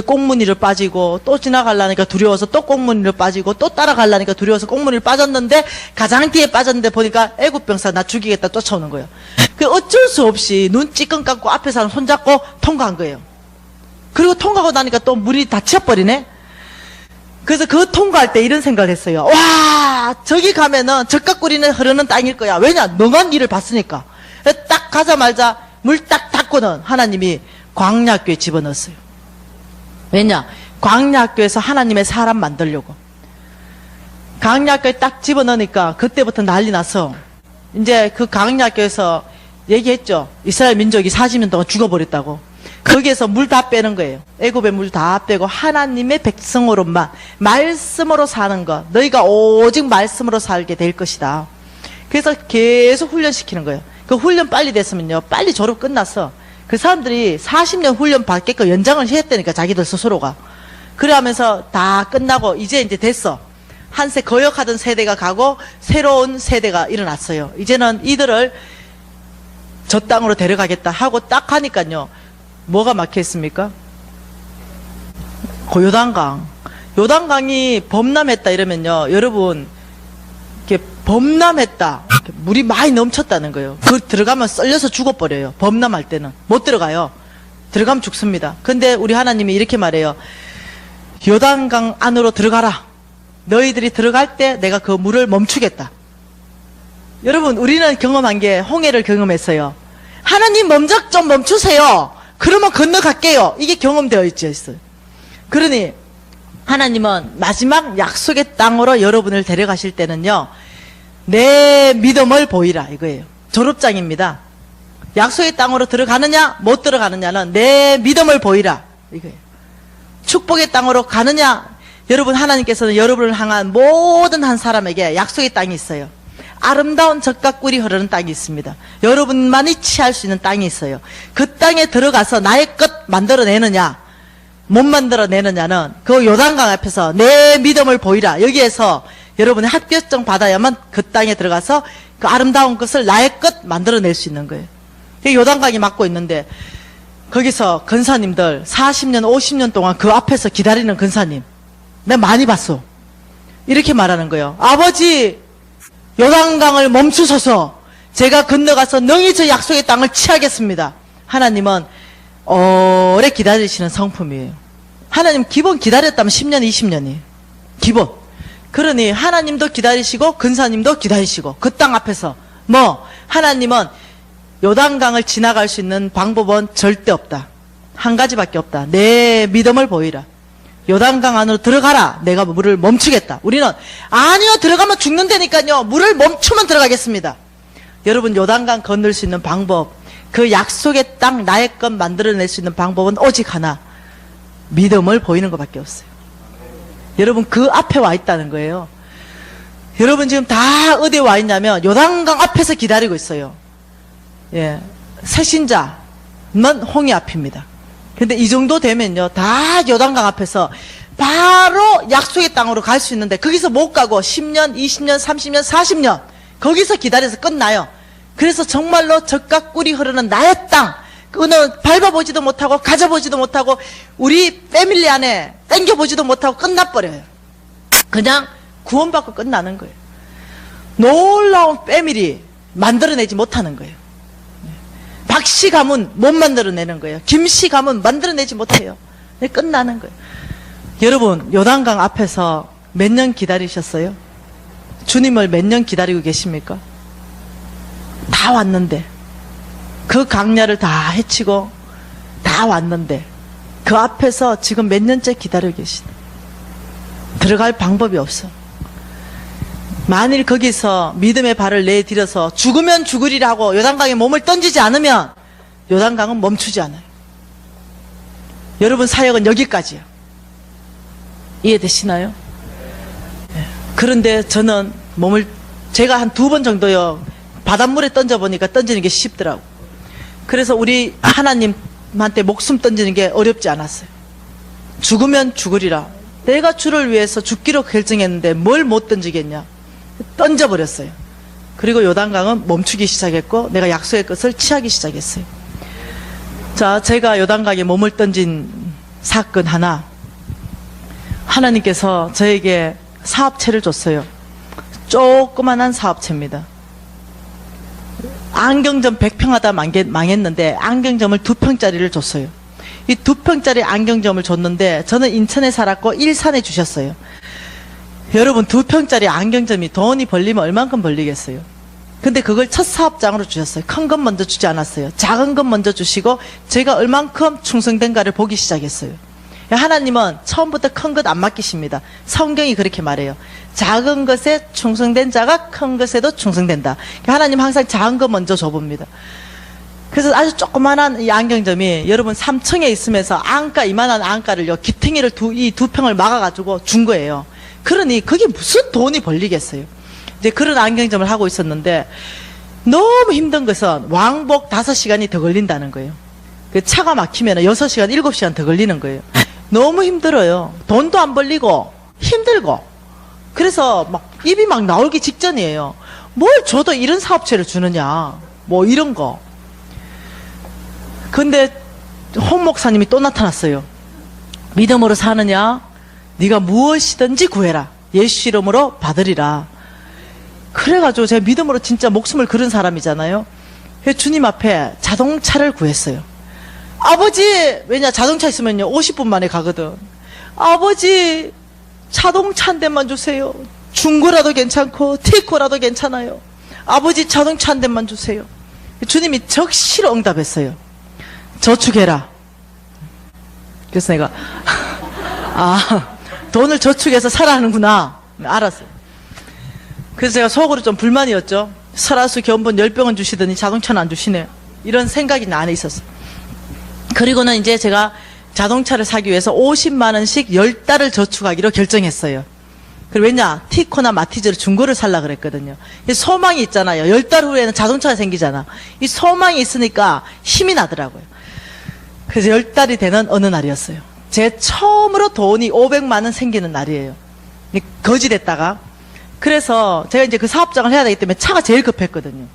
꽁무니를 빠지고, 또 지나가려니까 두려워서 또 꽁무니를 빠지고, 또 따라가려니까 두려워서 꽁무니를 빠졌는데, 가장 뒤에 빠졌는데 보니까 애국 병사 나 죽이겠다 쫓아오는 거예요. 그 어쩔 수 없이 눈 찌끈 감고 앞에 사람 손잡고 통과한 거예요. 그리고 통과하고 나니까 또 물이 다 치워버리네? 그래서 그 통과할 때 이런 생각을 했어요. 와, 저기 가면은 젖과 꿀이 흐르는 땅일 거야. 왜냐? 너만 일을 봤으니까. 딱 가자마자 물 딱 닫고는 하나님이 광야학교에 집어넣었어요. 왜냐? 광야학교에서 하나님의 사람 만들려고. 광야학교에 딱 집어넣으니까 그때부터 난리 나서 이제 그 광야학교에서 얘기했죠. 이스라엘 민족이 40년 동안 죽어버렸다고. 거기에서 물 다 빼는 거예요. 애굽의 물 다 빼고 하나님의 백성으로만 말씀으로 사는 것. 너희가 오직 말씀으로 살게 될 것이다. 그래서 계속 훈련시키는 거예요. 그 훈련 빨리 됐으면요, 빨리 졸업 끝났어. 그 사람들이 40년 훈련 받게끔 연장을 했다니까, 자기들 스스로가. 그래 하면서 다 끝나고 이제 됐어. 한세 거역하던 세대가 가고 새로운 세대가 일어났어요. 이제는 이들을 저 땅으로 데려가겠다 하고 딱 하니까요, 뭐가 막혀 있습니까? 요단강. 요단강이 범람했다 이러면요, 여러분, 이렇게 범람했다, 이렇게 물이 많이 넘쳤다는 거예요. 그 들어가면 썰려서 죽어버려요. 범람할 때는 못 들어가요. 들어가면 죽습니다. 근데 우리 하나님이 이렇게 말해요. 요단강 안으로 들어가라. 너희들이 들어갈 때 내가 그 물을 멈추겠다. 여러분, 우리는 경험한 게 홍해를 경험했어요. 하나님 먼저 좀 멈추세요. 그러면 건너갈게요. 이게 경험되어 있어요. 그러니 하나님은 마지막 약속의 땅으로 여러분을 데려가실 때는요, 내 믿음을 보이라 이거예요. 졸업장입니다. 약속의 땅으로 들어가느냐 못 들어가느냐는 내 믿음을 보이라 이거예요. 축복의 땅으로 가느냐, 여러분, 하나님께서는 여러분을 향한 모든 한 사람에게 약속의 땅이 있어요. 아름다운 젖과 꿀이 흐르는 땅이 있습니다. 여러분만이 취할 수 있는 땅이 있어요. 그 땅에 들어가서 나의 것 만들어내느냐 못 만들어내느냐는 그 요단강 앞에서 내 믿음을 보이라, 여기에서 여러분의 합격증 받아야만 그 땅에 들어가서 그 아름다운 것을 나의 것 만들어낼 수 있는 거예요. 요단강이 막고 있는데 거기서 근사님들 40년 50년 동안 그 앞에서 기다리는 근사님 내가 많이 봤어. 이렇게 말하는 거예요. 아버지, 요단강을 멈추소서. 제가 건너가서 능히 저 약속의 땅을 취하겠습니다. 하나님은 오래 기다리시는 성품이에요. 하나님 기본 기다렸다면 10년, 20년이에요. 기본. 그러니 하나님도 기다리시고 근사님도 기다리시고 그 땅 앞에서 하나님은 요단강을 지나갈 수 있는 방법은 절대 없다. 한 가지밖에 없다. 내 믿음을 보이라. 요단강 안으로 들어가라. 내가 물을 멈추겠다. 우리는 아니요, 들어가면 죽는다니까요. 물을 멈추면 들어가겠습니다. 여러분, 요단강 건널 수 있는 방법, 그 약속의 땅 나의 것 만들어낼 수 있는 방법은 오직 하나, 믿음을 보이는 것밖에 없어요. 여러분, 그 앞에 와 있다는 거예요. 여러분 지금 다 어디에 와 있냐면 요단강 앞에서 기다리고 있어요. 예, 새신자는 홍해 앞입니다. 근데 이 정도 되면요, 다 요단강 앞에서 바로 약속의 땅으로 갈 수 있는데 거기서 못 가고 10년, 20년, 30년, 40년 거기서 기다려서 끝나요. 그래서 정말로 젖과 꿀이 흐르는 나의 땅, 그거는 밟아보지도 못하고 가져보지도 못하고 우리 패밀리 안에 땡겨보지도 못하고 끝나버려요. 그냥 구원받고 끝나는 거예요. 놀라운 패밀리 만들어내지 못하는 거예요. 박씨 가문 못 만들어내는 거예요. 김씨 가문 만들어내지 못해요. 끝나는 거예요. 여러분, 요단강 앞에서 몇 년 기다리셨어요? 주님을 몇 년 기다리고 계십니까? 다 왔는데, 그 강야를 다 헤치고 다 왔는데 그 앞에서 지금 몇 년째 기다리고 계시네. 들어갈 방법이 없어. 만일 거기서 믿음의 발을 내디뎌서 죽으면 죽으리라고 요단강에 몸을 던지지 않으면 요단강은 멈추지 않아요. 여러분 사역은 여기까지요. 이해되시나요? 네. 그런데 저는 제가 한 2번 정도요 바닷물에 던져보니까 던지는 게 쉽더라고. 그래서 우리 하나님한테 목숨 던지는 게 어렵지 않았어요. 죽으면 죽으리라. 내가 주를 위해서 죽기로 결정했는데 뭘 못 던지겠냐. 던져버렸어요. 그리고 요단강은 멈추기 시작했고 내가 약속의 것을 취하기 시작했어요. 자, 제가 요단강에 몸을 던진 사건 하나, 하나님께서 저에게 사업체를 줬어요. 조그만한 사업체입니다. 안경점 100평 하다 망했는데 안경점을 2평짜리를 줬어요. 이 2평짜리 안경점을 줬는데 저는 인천에 살았고 일산에 주셨어요. 여러분 2평짜리 안경점이 돈이 벌리면 얼만큼 벌리겠어요? 근데 그걸 첫 사업장으로 주셨어요. 큰 건 먼저 주지 않았어요. 작은 건 먼저 주시고 제가 얼만큼 충성된가를 보기 시작했어요. 하나님은 처음부터 큰 것 안 맡기십니다. 성경이 그렇게 말해요. 작은 것에 충성된 자가 큰 것에도 충성된다. 하나님 항상 작은 거 먼저 줘봅니다. 그래서 아주 조그만한 이 안경점이 여러분 3층에 있으면서 안가, 이만한 안가를요, 기탱이를 이 2평을 막아가지고 준 거예요. 그러니 그게 무슨 돈이 벌리겠어요. 이제 그런 안경점을 하고 있었는데 너무 힘든 것은 왕복 5시간이 더 걸린다는 거예요. 그 차가 막히면 6시간, 7시간 더 걸리는 거예요. 너무 힘들어요. 돈도 안 벌리고 힘들고. 그래서 막 입이 막 나오기 직전이에요. 뭘 줘도 이런 사업체를 주느냐, 뭐 이런 거. 근데 홍 목사님이 또 나타났어요. 믿음으로 사느냐? 네가 무엇이든지 구해라. 예수 이름으로 받으리라. 그래가지고 제가 믿음으로 진짜 목숨을 걸은 사람이잖아요. 주님 앞에 자동차를 구했어요. 아버지, 왜냐, 자동차 있으면요 50분 만에 가거든. 아버지, 자동차 한 대만 주세요. 중고라도 괜찮고 티코라도 괜찮아요. 아버지, 자동차 한 대만 주세요. 주님이 적시로 응답했어요. 저축해라. 그래서 내가 돈을 저축해서 살아하는구나. 알았어요. 그래서 제가 속으로 좀 불만이었죠. 설화수 견본 10병은 주시더니 자동차는 안 주시네요. 이런 생각이 나 안에 있었어요. 그리고는 이제 제가 자동차를 사기 위해서 50만 원씩 10달을 저축하기로 결정했어요. 그리고 왜냐, 티코나 마티즈를 중고를 살라 그랬거든요. 소망이 있잖아요. 10달 후에는 자동차가 생기잖아. 이 소망이 있으니까 힘이 나더라고요. 그래서 10달이 되는 어느 날이었어요. 제 처음으로 돈이 500만 원 생기는 날이에요. 거지 됐다가. 그래서 제가 이제 그 사업장을 해야 되기 때문에 차가 제일 급했거든요.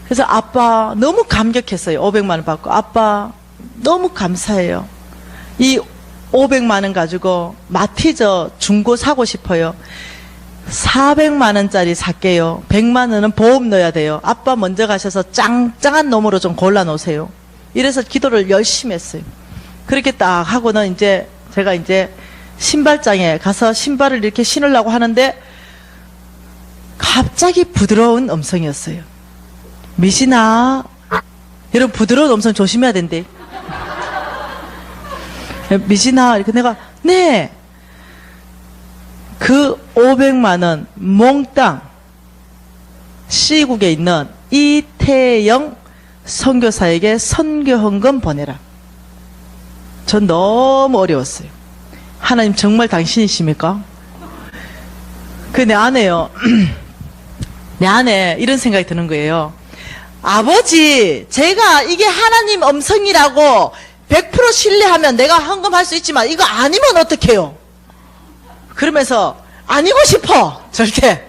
그래서 아빠 너무 감격했어요. 500만 원 받고. 아빠 너무 감사해요. 이 500만 원 가지고 마티저 중고 사고 싶어요. 400만 원짜리 살게요. 100만 원은 보험 넣어야 돼요. 아빠 먼저 가셔서 짱짱한 놈으로 좀 골라 놓으세요. 이래서 기도를 열심히 했어요. 그렇게 딱 하고는 이제 제가 이제 신발장에 가서 신발을 이렇게 신으려고 하는데 갑자기 부드러운 음성이었어요. 미신아, 여러분 부드러운 음성 조심해야 된대. 미신아, 이렇게 내가 네. 그 500만 원 몽땅 C국에 있는 이태영 선교사에게 선교헌금 보내라. 전 너무 어려웠어요. 하나님 정말 당신이십니까? 그 내 안에요. 내 안에 이런 생각이 드는 거예요. 아버지, 제가 이게 하나님 음성이라고 100% 신뢰하면 내가 헌금할 수 있지만 이거 아니면 어떡해요? 그러면서 아니고 싶어. 절대.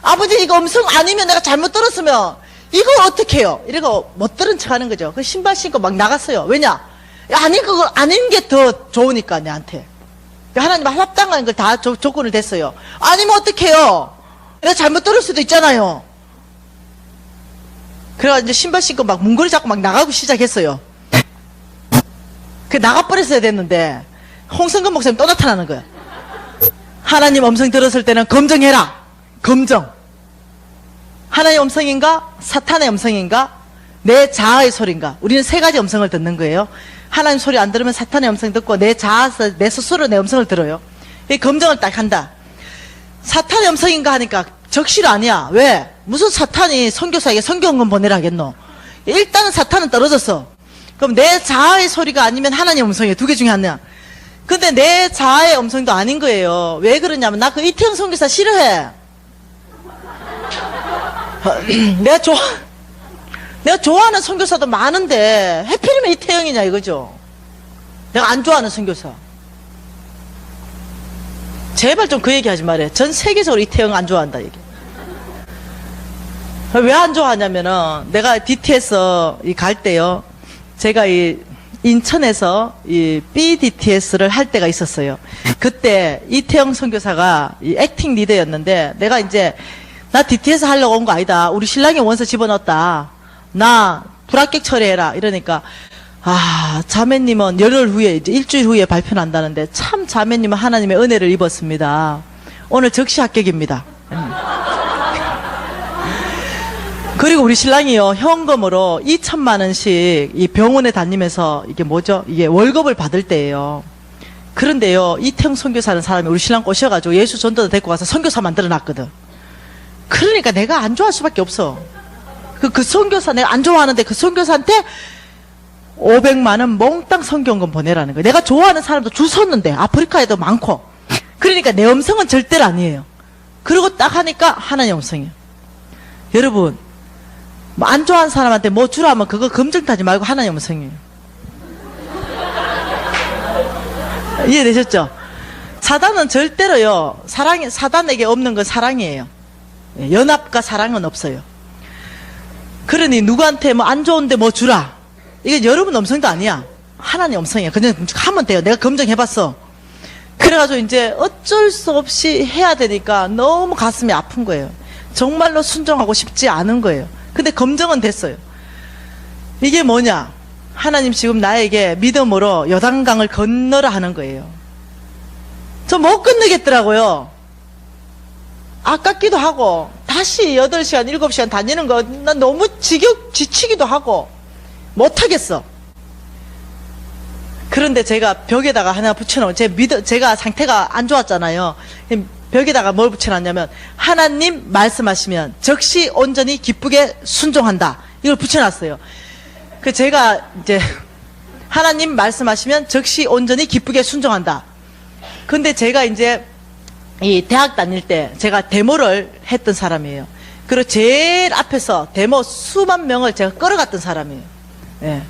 아버지 이거 음성 아니면 내가 잘못 들었으면 이거 어떡해요? 이러고 못 들은 척 하는 거죠. 그 신발 신고 막 나갔어요. 왜냐? 아니 그거 아닌 게 더 좋으니까 내한테. 하나님 합당한 걸 다 조건을 댔어요. 아니면 어떡해요? 내가 잘못 들을 수도 있잖아요. 그래가지고 이제 신발 신고 막 문고리 잡고 막 나가고 시작했어요. 그 나가버렸어야 됐는데 홍성근 목사님 또 나타나는 거예요. 하나님 음성 들었을 때는 검증해라. 검증. 하나님의 음성인가? 사탄의 음성인가? 내 자아의 소리인가? 우리는 세 가지 음성을 듣는 거예요. 하나님 소리 안 들으면 사탄의 음성 듣고 내 자아서 내 스스로 내 음성을 들어요. 이 검증을 딱 한다. 사탄의 음성인가 하니까 적실 아니야. 왜? 무슨 사탄이 선교사에게 선교헌금 보내라 하겠노? 일단은 사탄은 떨어졌어. 그럼 내 자아의 소리가 아니면 하나님의 음성이에요. 두 개 중에 하나야. 근데 내 자아의 음성도 아닌 거예요. 왜 그러냐면 나 그 이태영 선교사 싫어해. 내가 좋아하는 선교사도 많은데 하필이면 이태영이냐 이거죠. 내가 안 좋아하는 선교사. 제발 좀 그 얘기 하지 말해. 전 세계적으로 이태영 안 좋아한다 얘기. 왜 안 좋아하냐면은 내가 DTS 갈 때요. 제가 이 인천에서 이 BDTS를 할 때가 있었어요. 그때 이태영 선교사가 이 액팅 리더였는데 내가 이제 나 DTS 하려고 온 거 아니다. 우리 신랑이 원서 집어넣었다. 나 불합격 처리해라. 이러니까 자매님은 열흘 후에 이제 일주일 후에 발표난다는데 참 자매님은 하나님의 은혜를 입었습니다. 오늘 적시 합격입니다. 그리고 우리 신랑이요 현금으로 2천만 원씩 이 병원에 다니면서 이게 뭐죠? 이게 월급을 받을 때예요. 그런데요 이태영 선교사라는 사람이 우리 신랑 꼬셔가지고 예수 전도도 데리고 가서 선교사 만들어놨거든. 그러니까 내가 안 좋아할 수밖에 없어. 그 선교사 내가 안 좋아하는데 그 선교사한테 500만 원 몽땅 선교헌금 보내라는 거예요. 내가 좋아하는 사람도 줄 섰는데 아프리카에도 많고. 그러니까 내 음성은 절대로 아니에요. 그리고 딱 하니까 하나님 음성이에요. 여러분 뭐 안 좋아하는 사람한테 뭐 주라면 그거 검증 타지 말고 하나님 음성이에요. 이해되셨죠? 사단은 절대로요 사단에게 없는 건 사랑이에요. 연합과 사랑은 없어요. 그러니 누구한테 뭐 안 좋은데 뭐 주라. 이게 여러분 음성도 아니야. 하나님 음성이야. 그냥 하면 돼요. 내가 검증해봤어. 그래가지고 이제 어쩔 수 없이 해야 되니까 너무 가슴이 아픈 거예요. 정말로 순종하고 싶지 않은 거예요. 근데 검증은 됐어요. 이게 뭐냐? 하나님 지금 나에게 믿음으로 요단강을 건너라 하는 거예요. 저 못 건너겠더라고요. 아깝기도 하고 다시 8시간 7시간 다니는 거 난 너무 지치기도 하고 못하겠어. 그런데 제가 벽에다가 하나 붙여놓은 제가 상태가 안 좋았잖아요. 벽에다가 뭘 붙여놨냐면 하나님 말씀하시면 즉시 온전히 기쁘게 순종한다. 이걸 붙여놨어요. 그 제가 이제 하나님 말씀하시면 즉시 온전히 기쁘게 순종한다. 근데 제가 이제 이 대학 다닐 때 제가 데모를 했던 사람이에요. 그리고 제일 앞에서 데모 수만 명을 제가 끌어갔던 사람이에요. 예.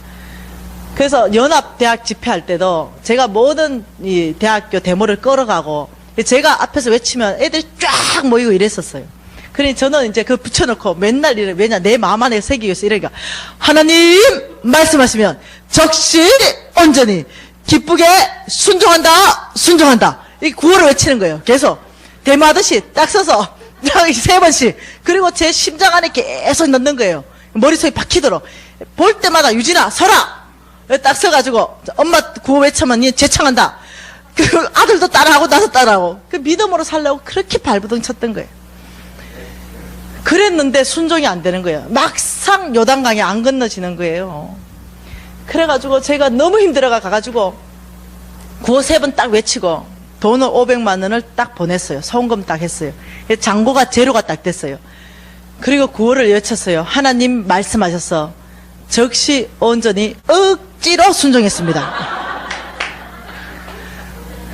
그래서 연합대학 집회할 때도 제가 모든 이 대학교 데모를 끌어가고 제가 앞에서 외치면 애들이 쫙 모이고 이랬었어요. 그러니 저는 이제 그 붙여놓고 맨날 이래. 왜냐 내 마음 안에 새기기 위해서 이러니까 하나님 말씀하시면 적시 온전히 기쁘게 순종한다. 이 구호를 외치는 거예요. 계속 대마듯이 딱 서서 딱 3번씩. 그리고 제 심장 안에 계속 넣는 거예요. 머릿속에 박히도록. 볼 때마다 유진아 서라. 딱 서가지고 엄마 구호 외치면 니 재창한다. 그 아들도 따라하고 나도 따라하고. 그 믿음으로 살려고 그렇게 발버둥 쳤던 거예요. 그랬는데 순종이 안 되는 거예요. 막상 요단강에 안 건너지는 거예요. 그래가지고 제가 너무 힘들어가 가가지고 구호 3번 딱 외치고 돈을 500만 원을 딱 보냈어요. 소원금 딱 했어요. 잔고가 제로가 딱 됐어요. 그리고 구호를 외쳤어요. 하나님 말씀하셔서 적시 온전히 억지로 순종했습니다.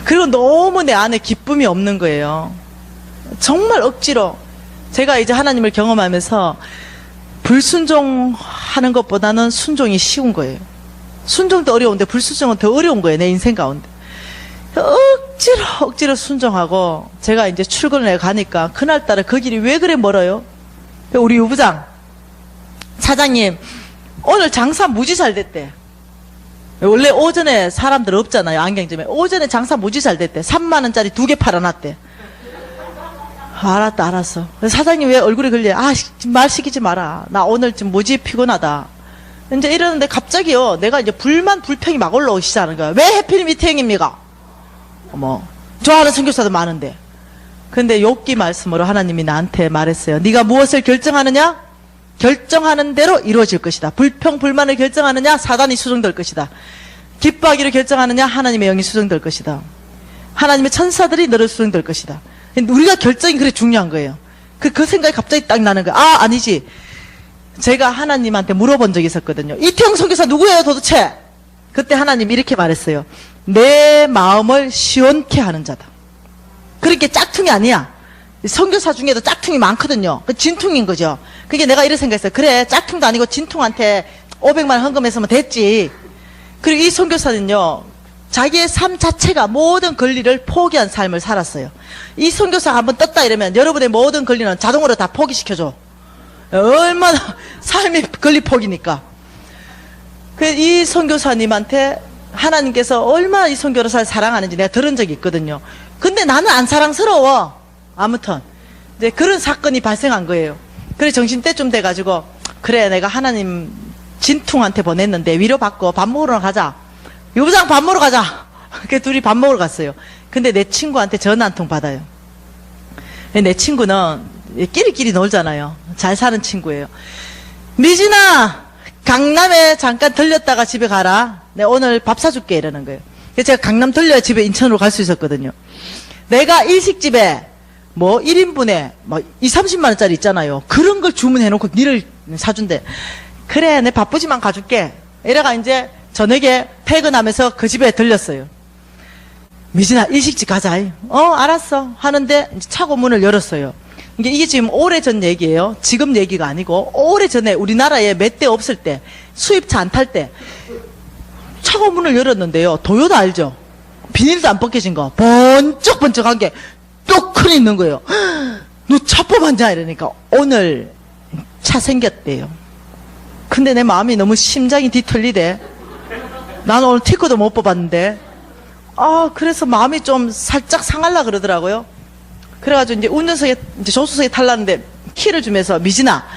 그리고 너무 내 안에 기쁨이 없는 거예요. 정말 억지로. 제가 이제 하나님을 경험하면서 불순종하는 것보다는 순종이 쉬운 거예요. 순종도 어려운데 불순종은 더 어려운 거예요. 내 인생 가운데. 억지로 순종하고 제가 이제 출근을 해 가니까 그날따라 그 길이 왜 그래 멀어요? 우리 유부장 사장님 오늘 장사 무지 잘 됐대. 원래 오전에 사람들 없잖아요. 안경점에. 오전에 장사 무지 잘 됐대. 3만 원짜리 2개 팔아놨대. 알았다 알았어. 사장님 왜 얼굴이 걸려? 말 시키지 마라. 나 오늘 좀 무지 피곤하다. 이제 이러는데 갑자기요 내가 이제 불평이 막 올라오기 시작하는 거야. 왜 해필 미팅입니까? 좋아하는 선교사도 많은데. 근데 욥기 말씀으로 하나님이 나한테 말했어요. 네가 무엇을 결정하느냐? 결정하는 대로 이루어질 것이다. 불평 불만을 결정하느냐? 사단이 수정될 것이다. 기뻐하기를 결정하느냐? 하나님의 영이 수정될 것이다. 하나님의 천사들이 너를 수정될 것이다. 우리가 결정이 그래 중요한 거예요. 그 생각이 갑자기 딱 나는 거야. 아니지. 제가 하나님한테 물어본 적이 있었거든요. 이태영 선교사 누구예요 도대체? 그때 하나님이 이렇게 말했어요. 내 마음을 시원케 하는 자다. 그렇게 짝퉁이 아니야. 선교사 중에도 짝퉁이 많거든요. 진퉁인 거죠. 그게 내가 이런 생각했어요. 그래 짝퉁도 아니고 진퉁한테 500만 원 헌금했으면 됐지. 그리고 이 선교사는요 자기의 삶 자체가 모든 권리를 포기한 삶을 살았어요. 이 선교사가 한번 떴다 이러면 여러분의 모든 권리는 자동으로 다 포기시켜줘. 얼마나 삶의 권리 포기니까. 이 선교사님한테 하나님께서 얼마나 이 선교사를 사랑하는지 내가 들은 적이 있거든요. 근데 나는 안 사랑스러워. 아무튼 이제 그런 사건이 발생한 거예요. 그래 정신때쯤 돼가지고 그래 내가 하나님 진퉁한테 보냈는데 위로받고 밥 먹으러 가자. 유부장 밥 먹으러 가자. 그 둘이 밥 먹으러 갔어요. 근데 내 친구한테 전화 한 통 받아요. 내 친구는 끼리끼리 놀잖아요. 잘 사는 친구예요. 미진아 강남에 잠깐 들렸다가 집에 가라. 내가 오늘 밥 사줄게 이러는 거예요. 그래서 제가 강남 들려야 집에 인천으로 갈 수 있었거든요. 내가 일식집에 1인분에 2, 30만 원짜리 있잖아요. 그런 걸 주문해놓고 니를 사준대. 그래 내 바쁘지만 가줄게. 이래가 이제 저녁에 퇴근하면서 그 집에 들렸어요. 미진아 일식집 가자. 알았어 하는데 이제 차고 문을 열었어요. 이게 지금 오래전 얘기예요. 지금 얘기가 아니고 오래전에 우리나라에 몇 대 없을 때 수입차 안 탈 때 차고 문을 열었는데요. 도요타 알죠? 비닐도 안 벗겨진 거 번쩍번쩍한 게 뚝큰 있는 거예요. 너 차 뽑았냐 이러니까 오늘 차 생겼대요. 근데 내 마음이 너무 심장이 뒤틀리대. 나는 오늘 티커도 못 뽑았는데 그래서 마음이 좀 살짝 상하려 그러더라고요. 그래가지고 이제 운전석에 이제 조수석에 탈라는데 키를 주면서 미진아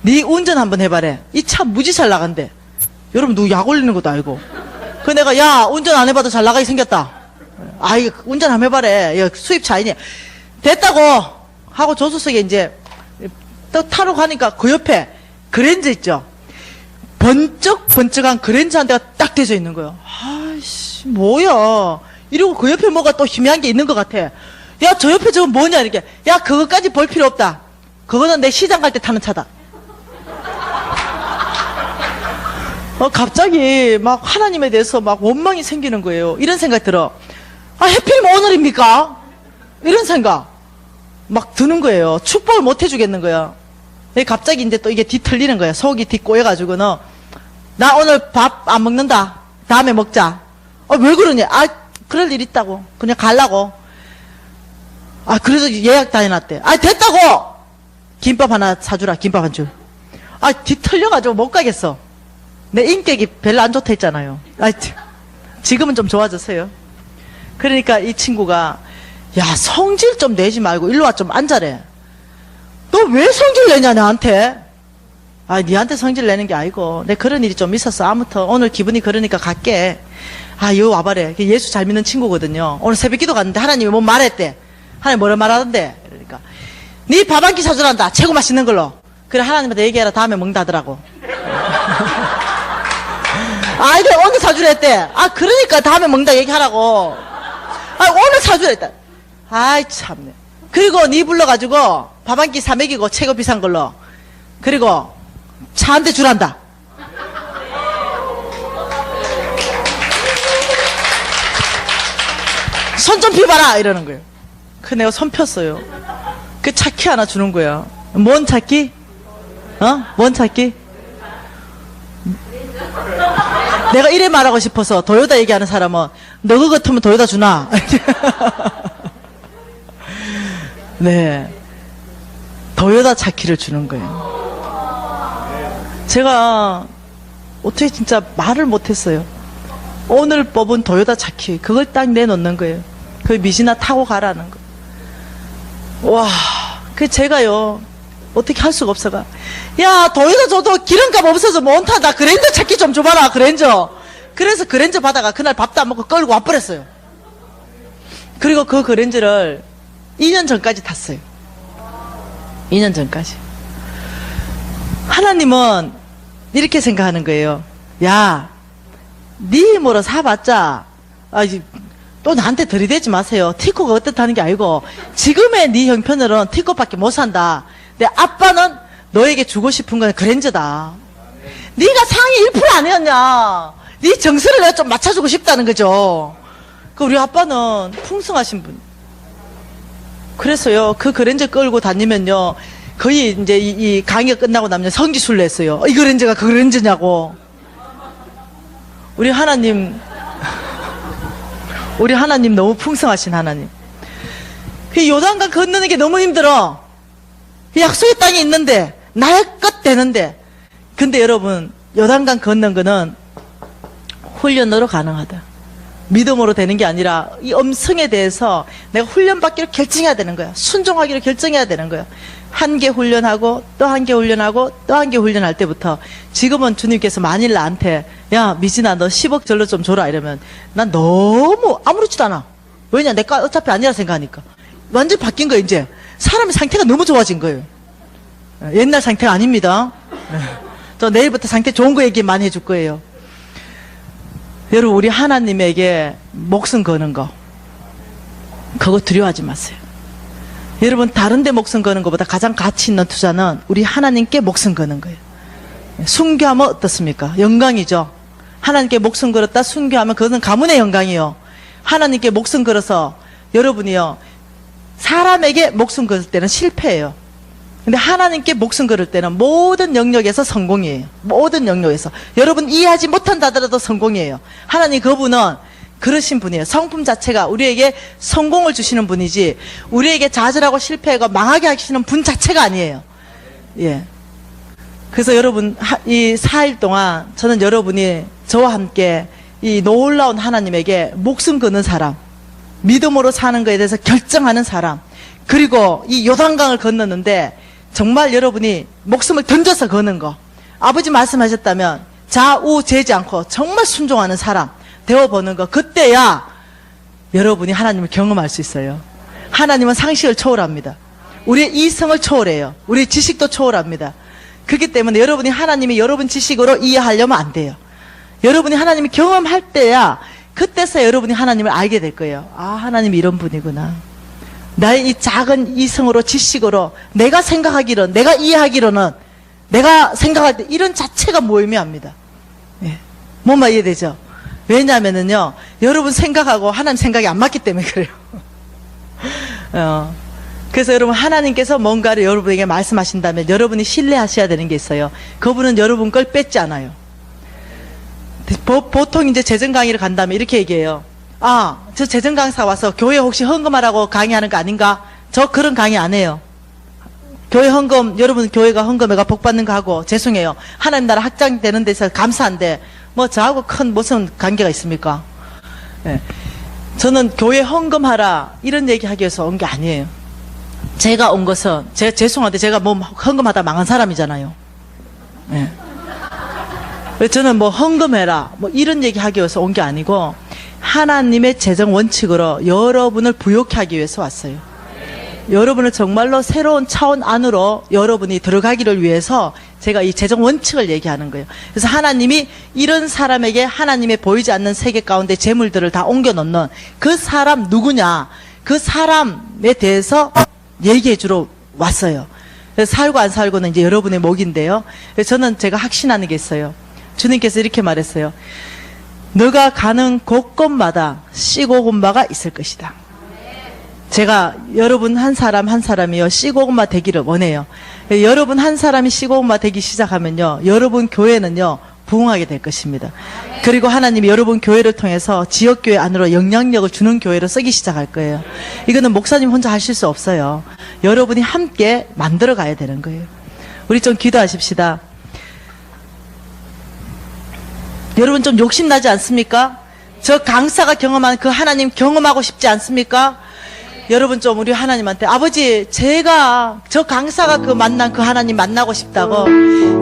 네 운전 한번 해봐래. 이 차 무지 잘 나간대. 여러분 누구 약 올리는 것도 알고. 그 내가 야 운전 안 해봐도 잘 나가게 생겼다. 이거 운전 한번 해봐래. 야, 수입차이니. 됐다고 하고 조수석에 이제 또 타러 가니까 그 옆에 그랜저 있죠. 번쩍번쩍한 그랜저 한 대가 딱 대져 있는 거예요. 아이씨 뭐야. 이러고 그 옆에 뭐가 또 희미한 게 있는 것 같아. 야 저 옆에 저건 뭐냐 이렇게. 야 그거까지 볼 필요 없다. 그거는 내 시장 갈 때 타는 차다. 갑자기 막 하나님에 대해서 막 원망이 생기는 거예요. 이런 생각 들어. 해필 뭐 오늘입니까? 이런 생각 막 드는 거예요. 축복을 못 해주겠는 거야. 갑자기 이제 또 이게 뒤틀리는 거야. 속이 뒤꼬여가지고는 나 오늘 밥 안 먹는다. 다음에 먹자. 왜 그러냐? 그럴 일 있다고. 그냥 갈라고. 그래도 예약 다 해놨대. 됐다고! 김밥 하나 사주라. 김밥 한 줄. 뒤틀려가지고 못 가겠어. 내 인격이 별로 안 좋다 했잖아요. 지금은 좀 좋아졌어요. 그러니까 이 친구가 야, 성질 좀 내지 말고 일로 와 좀 앉아래. 너 왜 성질 내냐 나한테? 아, 니한테 성질 내는 게 아니고 내 그런 일이 좀 있었어. 아무튼 오늘 기분이 그러니까 갈게. 아, 여기 와봐래. 예수 잘 믿는 친구거든요. 오늘 새벽기도 갔는데 하나님이 뭐 말했대. 하나님 뭐라 말하던데. 그러니까 니 밥 한 끼 사주란다. 최고 맛있는 걸로. 그래, 하나님한테 얘기해라. 다음에 먹는다더라고. 아, 이거 오늘 사주라 했대. 아, 그러니까 다음에 먹는다 얘기하라고. 아, 오늘 사주라 했다. 아이, 참네. 그리고 니 불러가지고 밥 한 끼 사 먹이고 최고 비싼 걸로. 그리고 차 한 대 주란다. 손 좀 펴봐라 이러는 거예요. 그 내가 손 폈어요. 그 차키 하나 주는 거야. 뭔 차키? 어? 뭔 차키? 내가 이래 말하고 싶어서 도요타 얘기하는 사람은 너 그거 같으면 도요타 주나? 네, 도요타 차키를 주는 거예요. 제가 어떻게 진짜 말을 못했어요. 오늘 뽑은 도요타 차키 그걸 딱 내놓는 거예요. 그 미지나 타고 가라는 거. 와, 그 제가요 어떻게 할 수가 없어가. 야, 도요타 줘도 기름값 없어서 못 타다. 그랜저 차키 좀 줘봐라. 그랜저. 그래서 그랜저 받아가 그날 밥도 안 먹고 끌고 와버렸어요. 그리고 그 그랜저를 2년 전까지 탔어요. 2년 전까지. 하나님은 이렇게 생각하는 거예요. 야, 네 뭐로 사봤자 또 나한테 들이대지 마세요. 티코가 어떻다는 게 아니고 지금의 네 형편으로는 티코밖에 못 산다. 내 아빠는 너에게 주고 싶은 건 그랜저다. 네가 상위 1% 아니었냐. 네 정서를 내가 좀 맞춰주고 싶다는 거죠. 그 우리 아빠는 풍성하신 분. 그래서요, 그 그랜저 끌고 다니면요, 거의 이제 이 강의가 끝나고 나면 성지순례 했어요. 이 그랜저가 그 그랜저냐고. 우리 하나님 너무 풍성하신 하나님. 그 요단강 건너는 게 너무 힘들어. 약속의 땅이 있는데, 나의 것 되는데. 근데 여러분, 요단강 걷는 거는 훈련으로 가능하다. 믿음으로 되는 게 아니라 이 음성에 대해서 내가 훈련받기로 결정해야 되는 거야. 순종하기로 결정해야 되는 거야. 한 개 훈련하고 또 한 개 훈련하고 또 한 개 훈련할 때부터 지금은 주님께서 만일 나한테 야, 미진아 너 10억 절로 좀 줘라 이러면 난 너무 아무렇지도 않아. 왜냐, 내가 어차피 아니라 생각하니까. 완전 바뀐 거예요. 이제 사람의 상태가 너무 좋아진 거예요. 옛날 상태가 아닙니다. 저 내일부터 상태 좋은 거 얘기 많이 해줄 거예요. 여러분, 우리 하나님에게 목숨 거는 거 그거 두려워하지 마세요. 여러분, 다른 데 목숨 거는 것보다 가장 가치 있는 투자는 우리 하나님께 목숨 거는 거예요. 순교하면 어떻습니까? 영광이죠. 하나님께 목숨 걸었다 순교하면 그것은 가문의 영광이요. 하나님께 목숨 걸어서 여러분이요, 사람에게 목숨 걸을 때는 실패예요. 근데 하나님께 목숨 걸을 때는 모든 영역에서 성공이에요. 모든 영역에서. 여러분 이해하지 못한다 하더라도 성공이에요. 하나님 그분은 그러신 분이에요. 성품 자체가 우리에게 성공을 주시는 분이지 우리에게 좌절하고 실패하고 망하게 하시는 분 자체가 아니에요. 예. 그래서 여러분 이 4일 동안 저는 여러분이 저와 함께 이 놀라운 하나님에게 목숨 거는 사람, 믿음으로 사는 것에 대해서 결정하는 사람, 그리고 이 요단강을 건너는데 정말 여러분이 목숨을 던져서 거는 거, 아버지 말씀하셨다면 좌우 재지 않고 정말 순종하는 사람 되어보는 거, 그때야 여러분이 하나님을 경험할 수 있어요. 하나님은 상식을 초월합니다. 우리의 이성을 초월해요. 우리의 지식도 초월합니다. 그렇기 때문에 여러분이 하나님이 여러분 지식으로 이해하려면 안 돼요. 여러분이 하나님을 경험할 때야 그때서 여러분이 하나님을 알게 될 거예요. 아, 하나님이 이런 분이구나. 나의 이 작은 이성으로 지식으로 내가 생각하기로는, 내가 이해하기로는, 내가 생각할 때 이런 자체가 모임이합니다. 예. 뭔 말 이해되죠? 왜냐하면은요, 여러분 생각하고 하나님 생각이 안 맞기 때문에 그래요. 그래서 여러분 하나님께서 뭔가를 여러분에게 말씀하신다면 여러분이 신뢰하셔야 되는 게 있어요. 그분은 여러분 걸 뺏지 않아요. 보통 이제 재정 강의를 간다면 이렇게 얘기해요. 아, 저 재정 강사 와서 교회 혹시 헌금하라고 강의하는 거 아닌가? 저 그런 강의 안 해요. 교회 헌금, 여러분 교회가 헌금해가 복 받는 거 하고 죄송해요. 하나님 나라 확장되는 데서 감사한데 뭐 저하고 큰 무슨 관계가 있습니까? 예. 저는 교회 헌금하라 이런 얘기 하기 위해서 온 게 아니에요. 제가 온 것은 제가 죄송한데 제가 뭐 헌금하다 망한 사람이잖아요. 예. 저는 뭐 헌금해라 뭐 이런 얘기 하기 위해서 온 게 아니고 하나님의 재정 원칙으로 여러분을 부욕해 하기 위해서 왔어요. 여러분을 정말로 새로운 차원 안으로 여러분이 들어가기를 위해서 제가 이 재정 원칙을 얘기하는 거예요. 그래서 하나님이 이런 사람에게 하나님의 보이지 않는 세계 가운데 재물들을 다 옮겨 놓는 그 사람 누구냐, 그 사람에 대해서 얘기해 주러 왔어요. 그래서 살고 안 살고는 이제 여러분의 몫인데요. 그래서 저는 제가 확신하는 게 있어요. 주님께서 이렇게 말했어요. 너가 가는 곳곳마다 씨고 온 바가 있을 것이다. 제가 여러분 한 사람 한 사람이요 씨고 온 바 되기를 원해요. 여러분 한 사람이 씨고 온 바 되기 시작하면요 여러분 교회는요 부흥하게 될 것입니다. 그리고 하나님이 여러분 교회를 통해서 지역교회 안으로 영향력을 주는 교회로 쓰기 시작할 거예요. 이거는 목사님 혼자 하실 수 없어요. 여러분이 함께 만들어 가야 되는 거예요. 우리 좀 기도하십시다. 여러분 좀 욕심나지 않습니까? 저 강사가 경험한 그 하나님 경험하고 싶지 않습니까? 여러분 좀 우리 하나님한테 아버지 제가 저 강사가 그 만난 그 하나님 만나고 싶다고,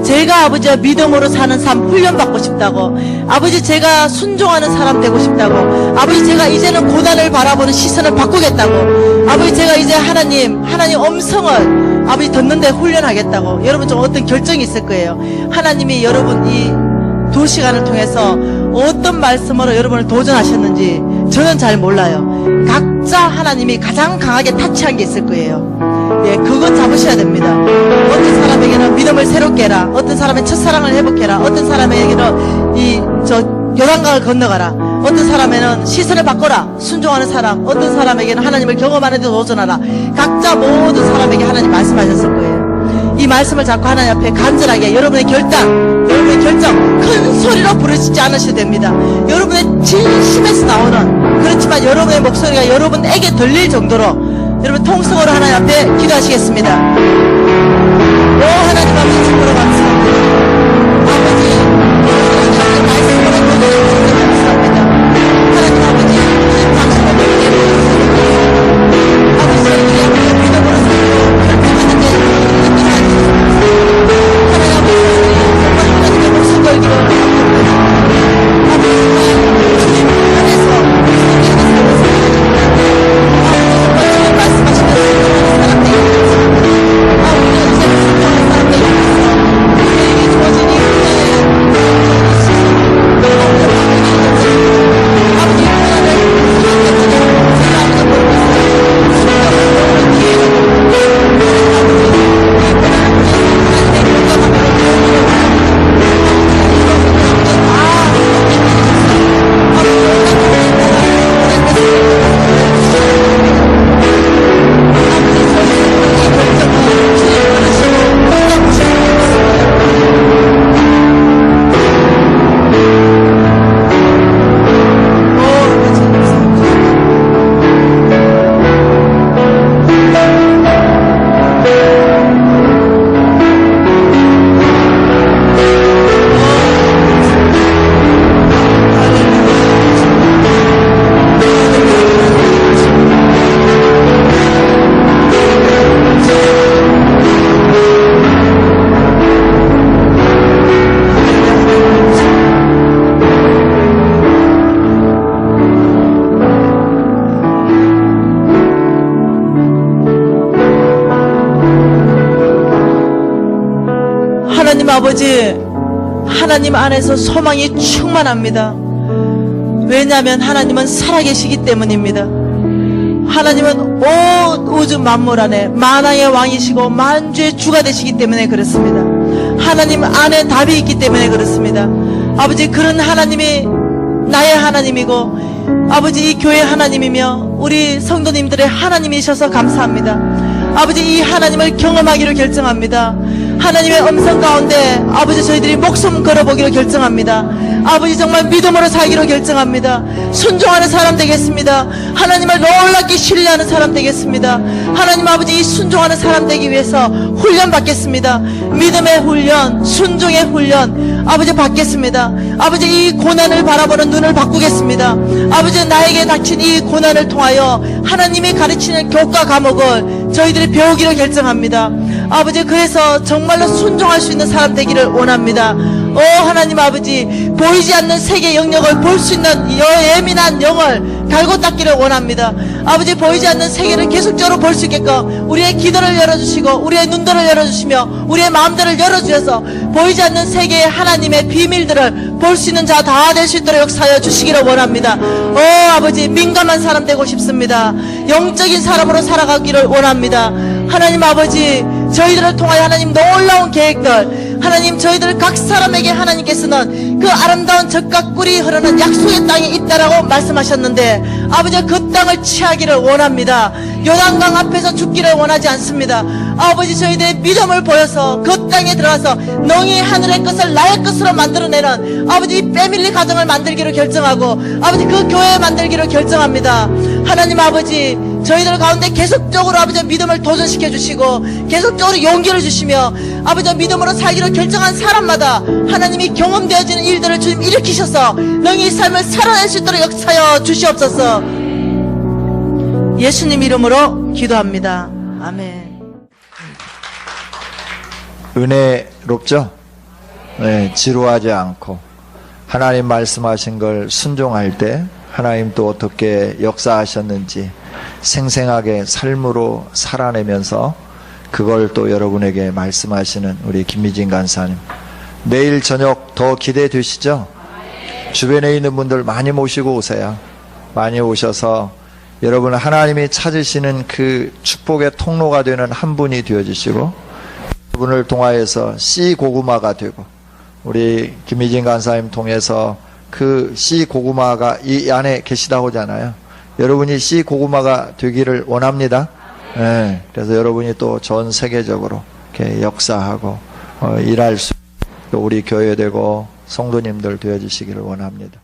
제가 아버지와 믿음으로 사는 삶 훈련받고 싶다고, 아버지 제가 순종하는 사람 되고 싶다고, 아버지 제가 이제는 고난을 바라보는 시선을 바꾸겠다고, 아버지 제가 이제 하나님 음성을 아버지 듣는데 훈련하겠다고. 여러분 좀 어떤 결정이 있을 거예요. 하나님이 여러분 이 2시간을 통해서 어떤 말씀으로 여러분을 도전하셨는지 저는 잘 몰라요. 각자 하나님이 가장 강하게 타치한 게 있을 거예요. 예, 그건 잡으셔야 됩니다. 어떤 사람에게는 믿음을 새롭게 해라, 어떤 사람은 첫사랑을 회복해라, 어떤 사람에게는 요단강을 건너가라, 어떤 사람에는 시선을 바꿔라, 순종하는 사람, 어떤 사람에게는 하나님을 경험하는 데 도전하라. 각자 모든 사람에게 하나님 말씀하셨을 거예요. 이 말씀을 잡고 하나님 앞에 간절하게 여러분의 결단, 여러분의 결정 큰 소리로 부르시지 않으셔도 됩니다. 여러분의 진심에서 나오는, 그렇지만 여러분의 목소리가 여러분에게 들릴 정도로 여러분 통성으로 하나님 앞에 기도하시겠습니다. 오 하나님 아버지 주님으로 감사합니다. 아버지 하나님 말씀으로 도전하시는 감사합니다. 하나님 아버지 이 당신의 믿음에 아버지 우리의 믿음으로 살고 결정하는 데 하나님 아버지 정말 하나님의 목숨 걸기로 아버지 정말 주님 안에서 주님 말씀하시는 사람 되게 아버지 이제 순종하는 사람 되게 우리에게 주어진 이 은혜의 아버지 이 고난을 제가 아무도 모르겠어요. 순종하는 기회를 하나님 아버지, 하나님 안에서 소망이 충만합니다. 왜냐하면 하나님은 살아계시기 때문입니다. 하나님은 온 우주 만물 안에 만왕의 왕이시고 만주의 주가 되시기 때문에 그렇습니다. 하나님 안에 답이 있기 때문에 그렇습니다. 아버지 그런 하나님이 나의 하나님이고 아버지 이 교회 하나님이며 우리 성도님들의 하나님이셔서 감사합니다. 아버지 이 하나님을 경험하기를 결정합니다. 하나님의 음성 가운데 아버지 저희들이 목숨 걸어보기로 결정합니다. 아버지 정말 믿음으로 살기로 결정합니다. 순종하는 사람 되겠습니다. 하나님을 놀랍게 신뢰하는 사람 되겠습니다. 하나님 아버지 이 순종하는 사람 되기 위해서 훈련 받겠습니다. 믿음의 훈련, 순종의 훈련 아버지 받겠습니다. 아버지 이 고난을 바라보는 눈을 바꾸겠습니다. 아버지 나에게 닥친 이 고난을 통하여 하나님이 가르치는 교과 과목을 저희들이 배우기로 결정합니다. 아버지 그래서 정말로 순종할 수 있는 사람 되기를 원합니다. 하나님 아버지 보이지 않는 세계 영역을 볼 수 있는 예민한 영을 갈고 닦기를 원합니다. 아버지 보이지 않는 세계를 계속적으로 볼 수 있게끔 우리의 기도를 열어주시고 우리의 눈들을 열어주시며 우리의 마음들을 열어주셔서 보이지 않는 세계의 하나님의 비밀들을 볼 수 있는 자 다 될 수 있도록 역사하여 주시기를 원합니다. 아버지 민감한 사람 되고 싶습니다. 영적인 사람으로 살아가기를 원합니다. 하나님 아버지 저희들을 통하여 하나님 놀라운 계획들 하나님 저희들 각 사람에게 하나님께서는 그 아름다운 젖과 꿀이 흐르는 약속의 땅이 있다라고 말씀하셨는데 아버지 그 땅을 취하기를 원합니다. 요단강 앞에서 죽기를 원하지 않습니다. 아버지 저희들의 믿음을 보여서 그 땅에 들어가서 너희 하늘의 것을 나의 것으로 만들어내는 아버지 패밀리 가정을 만들기로 결정하고 아버지 그 교회 만들기로 결정합니다. 하나님 아버지 저희들 가운데 계속적으로 아버지 믿음을 도전시켜 주시고 계속적으로 용기를 주시며 아버지 믿음으로 살기로 결정한 사람마다 하나님이 경험되어지는 일들을 주님 일으키셔서 너희 삶을 살아낼 수 있도록 역사하여 주시옵소서. 예수님 이름으로 기도합니다. 아멘. 은혜롭죠? 네, 지루하지 않고 하나님 말씀하신 걸 순종할 때 하나님 또 어떻게 역사하셨는지 생생하게 삶으로 살아내면서 그걸 또 여러분에게 말씀하시는 우리 김미진 간사님, 내일 저녁 더 기대되시죠? 주변에 있는 분들 많이 모시고 오세요. 많이 오셔서 여러분 하나님이 찾으시는 그 축복의 통로가 되는 한 분이 되어주시고 여러분을 통하여서 씨 고구마가 되고 우리 김미진 간사님 통해서 그 씨 고구마가 이 안에 계시다고 하잖아요. 여러분이 씨 고구마가 되기를 원합니다. 네, 그래서 여러분이 또 전 세계적으로 이렇게 역사하고 일할 수 또 우리 교회 되고 성도님들 되어주시기를 원합니다.